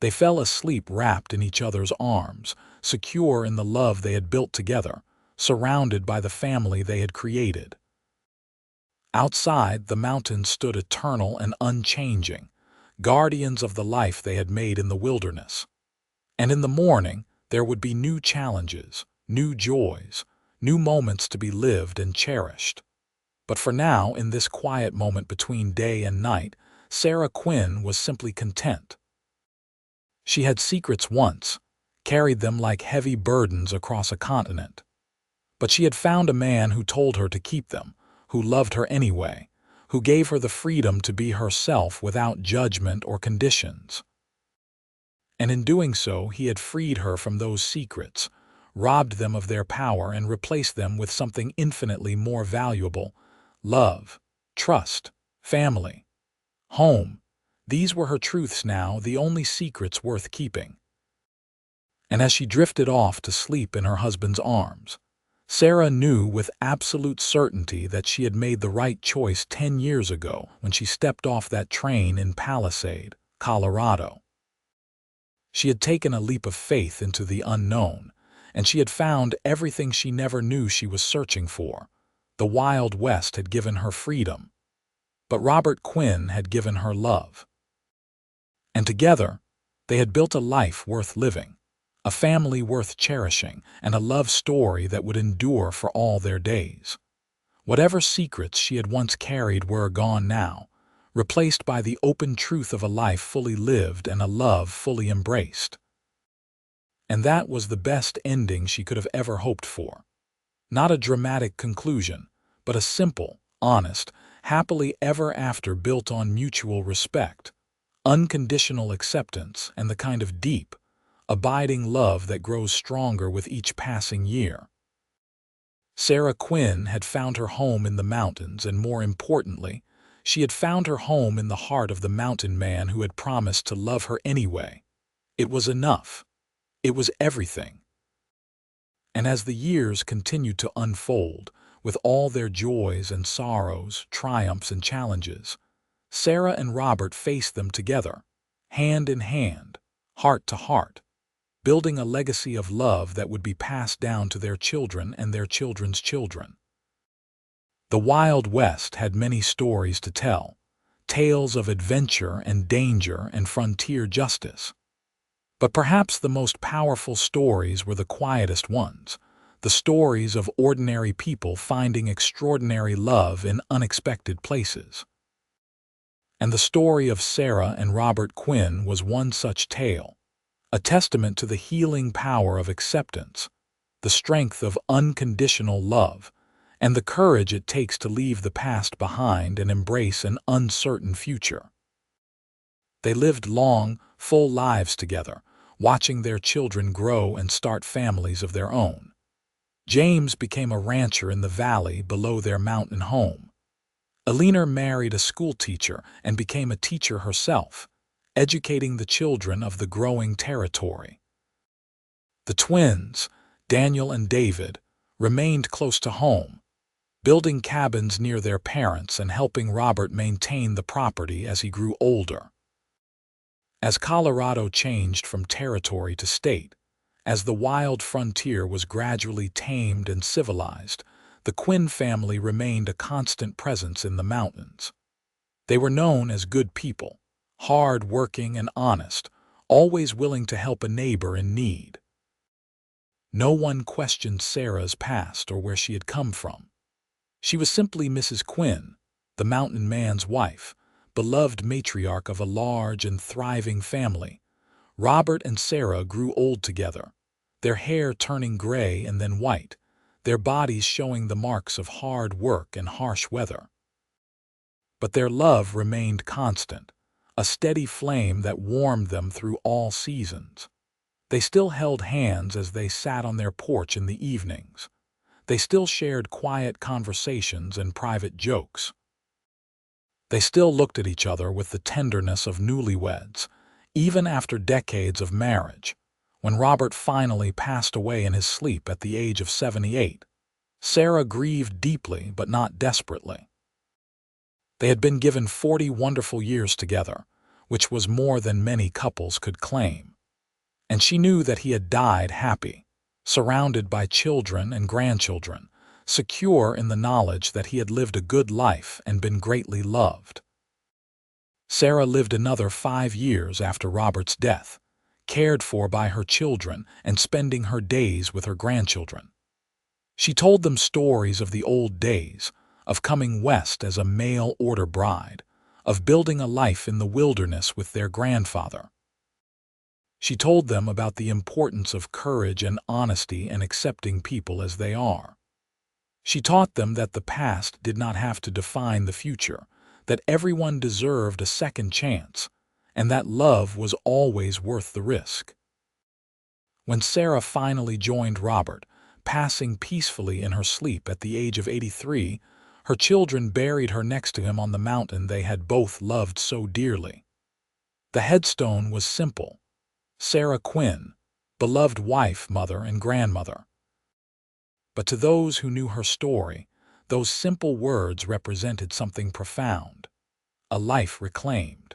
They fell asleep wrapped in each other's arms, secure in the love they had built together, surrounded by the family they had created. Outside, the mountains stood eternal and unchanging, guardians of the life they had made in the wilderness. And in the morning, there would be new challenges, new joys, new moments to be lived and cherished. But for now, in this quiet moment between day and night, Sarah Quinn was simply content. She had secrets once, carried them like heavy burdens across a continent. But she had found a man who told her to keep them, who loved her anyway, who gave her the freedom to be herself without judgment or conditions. And in doing so, he had freed her from those secrets, robbed them of their power, and replaced them with something infinitely more valuable: love, trust, family, home. These were her truths now, the only secrets worth keeping. And as she drifted off to sleep in her husband's arms, Sarah knew with absolute certainty that she had made the right choice 10 years ago when she stepped off that train in Palisade, Colorado. She had taken a leap of faith into the unknown, and she had found everything she never knew she was searching for. The Wild West had given her freedom, but Robert Quinn had given her love. And together, they had built a life worth living, a family worth cherishing, and a love story that would endure for all their days. Whatever secrets she had once carried were gone now, replaced by the open truth of a life fully lived and a love fully embraced. And that was the best ending she could have ever hoped for. Not a dramatic conclusion, but a simple, honest, happily ever after built on mutual respect, unconditional acceptance, and the kind of deep, abiding love that grows stronger with each passing year. Sarah Quinn had found her home in the mountains, and more importantly, she had found her home in the heart of the mountain man who had promised to love her anyway. It was enough. It was everything. And as the years continued to unfold, with all their joys and sorrows, triumphs and challenges, Sarah and Robert faced them together, hand in hand, heart to heart, building a legacy of love that would be passed down to their children and their children's children. The Wild West had many stories to tell, tales of adventure and danger and frontier justice. But perhaps the most powerful stories were the quietest ones, the stories of ordinary people finding extraordinary love in unexpected places. And the story of Sarah and Robert Quinn was one such tale, a testament to the healing power of acceptance, the strength of unconditional love, and the courage it takes to leave the past behind and embrace an uncertain future. They lived long, full lives together, watching their children grow and start families of their own. James became a rancher in the valley below their mountain home. Eleanor married a schoolteacher and became a teacher herself, educating the children of the growing territory. The twins, Daniel and David, remained close to home, building cabins near their parents and helping Robert maintain the property as he grew older. As Colorado changed from territory to state, as the wild frontier was gradually tamed and civilized, the Quinn family remained a constant presence in the mountains. They were known as good people, hard-working and honest, always willing to help a neighbor in need. No one questioned Sarah's past or where she had come from. She was simply Mrs. Quinn, the mountain man's wife, beloved matriarch of a large and thriving family. Robert and Sarah grew old together, their hair turning gray and then white, their bodies showing the marks of hard work and harsh weather. But their love remained constant, a steady flame that warmed them through all seasons. They still held hands as they sat on their porch in the evenings. They still shared quiet conversations and private jokes. They still looked at each other with the tenderness of newlyweds, even after decades of marriage. When Robert finally passed away in his sleep at the age of 78, Sarah grieved deeply but not desperately. They had been given 40 wonderful years together, which was more than many couples could claim. And she knew that he had died happy, surrounded by children and grandchildren, secure in the knowledge that he had lived a good life and been greatly loved. Sarah lived another 5 years after Robert's death, cared for by her children and spending her days with her grandchildren. She told them stories of the old days, of coming west as a mail-order bride, of building a life in the wilderness with their grandfather. She told them about the importance of courage and honesty and accepting people as they are. She taught them that the past did not have to define the future, that everyone deserved a second chance, and that love was always worth the risk. When Sarah finally joined Robert, passing peacefully in her sleep at the age of 83, her children buried her next to him on the mountain they had both loved so dearly. The headstone was simple: Sarah Quinn, beloved wife, mother, and grandmother. But to those who knew her story, those simple words represented something profound: a life reclaimed,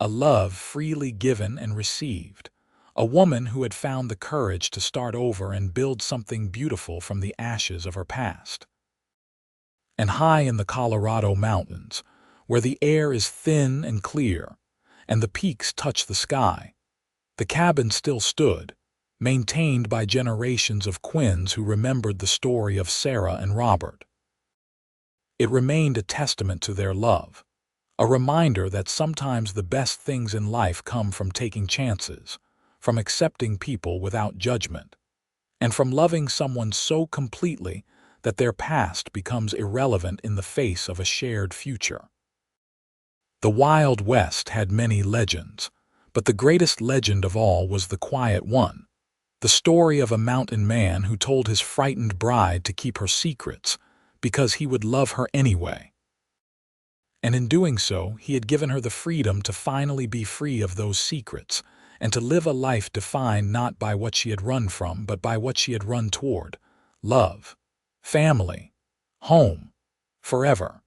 a love freely given and received, a woman who had found the courage to start over and build something beautiful from the ashes of her past. And high in the Colorado mountains, where the air is thin and clear, and the peaks touch the sky, the cabin still stood, maintained by generations of Quinns who remembered the story of Sarah and Robert. It remained a testament to their love, a reminder that sometimes the best things in life come from taking chances, from accepting people without judgment, and from loving someone so completely that their past becomes irrelevant in the face of a shared future. The Wild West had many legends, but the greatest legend of all was the quiet one, the story of a mountain man who told his frightened bride to keep her secrets because he would love her anyway. And in doing so, he had given her the freedom to finally be free of those secrets and to live a life defined not by what she had run from, but by what she had run toward: love, family, home, forever.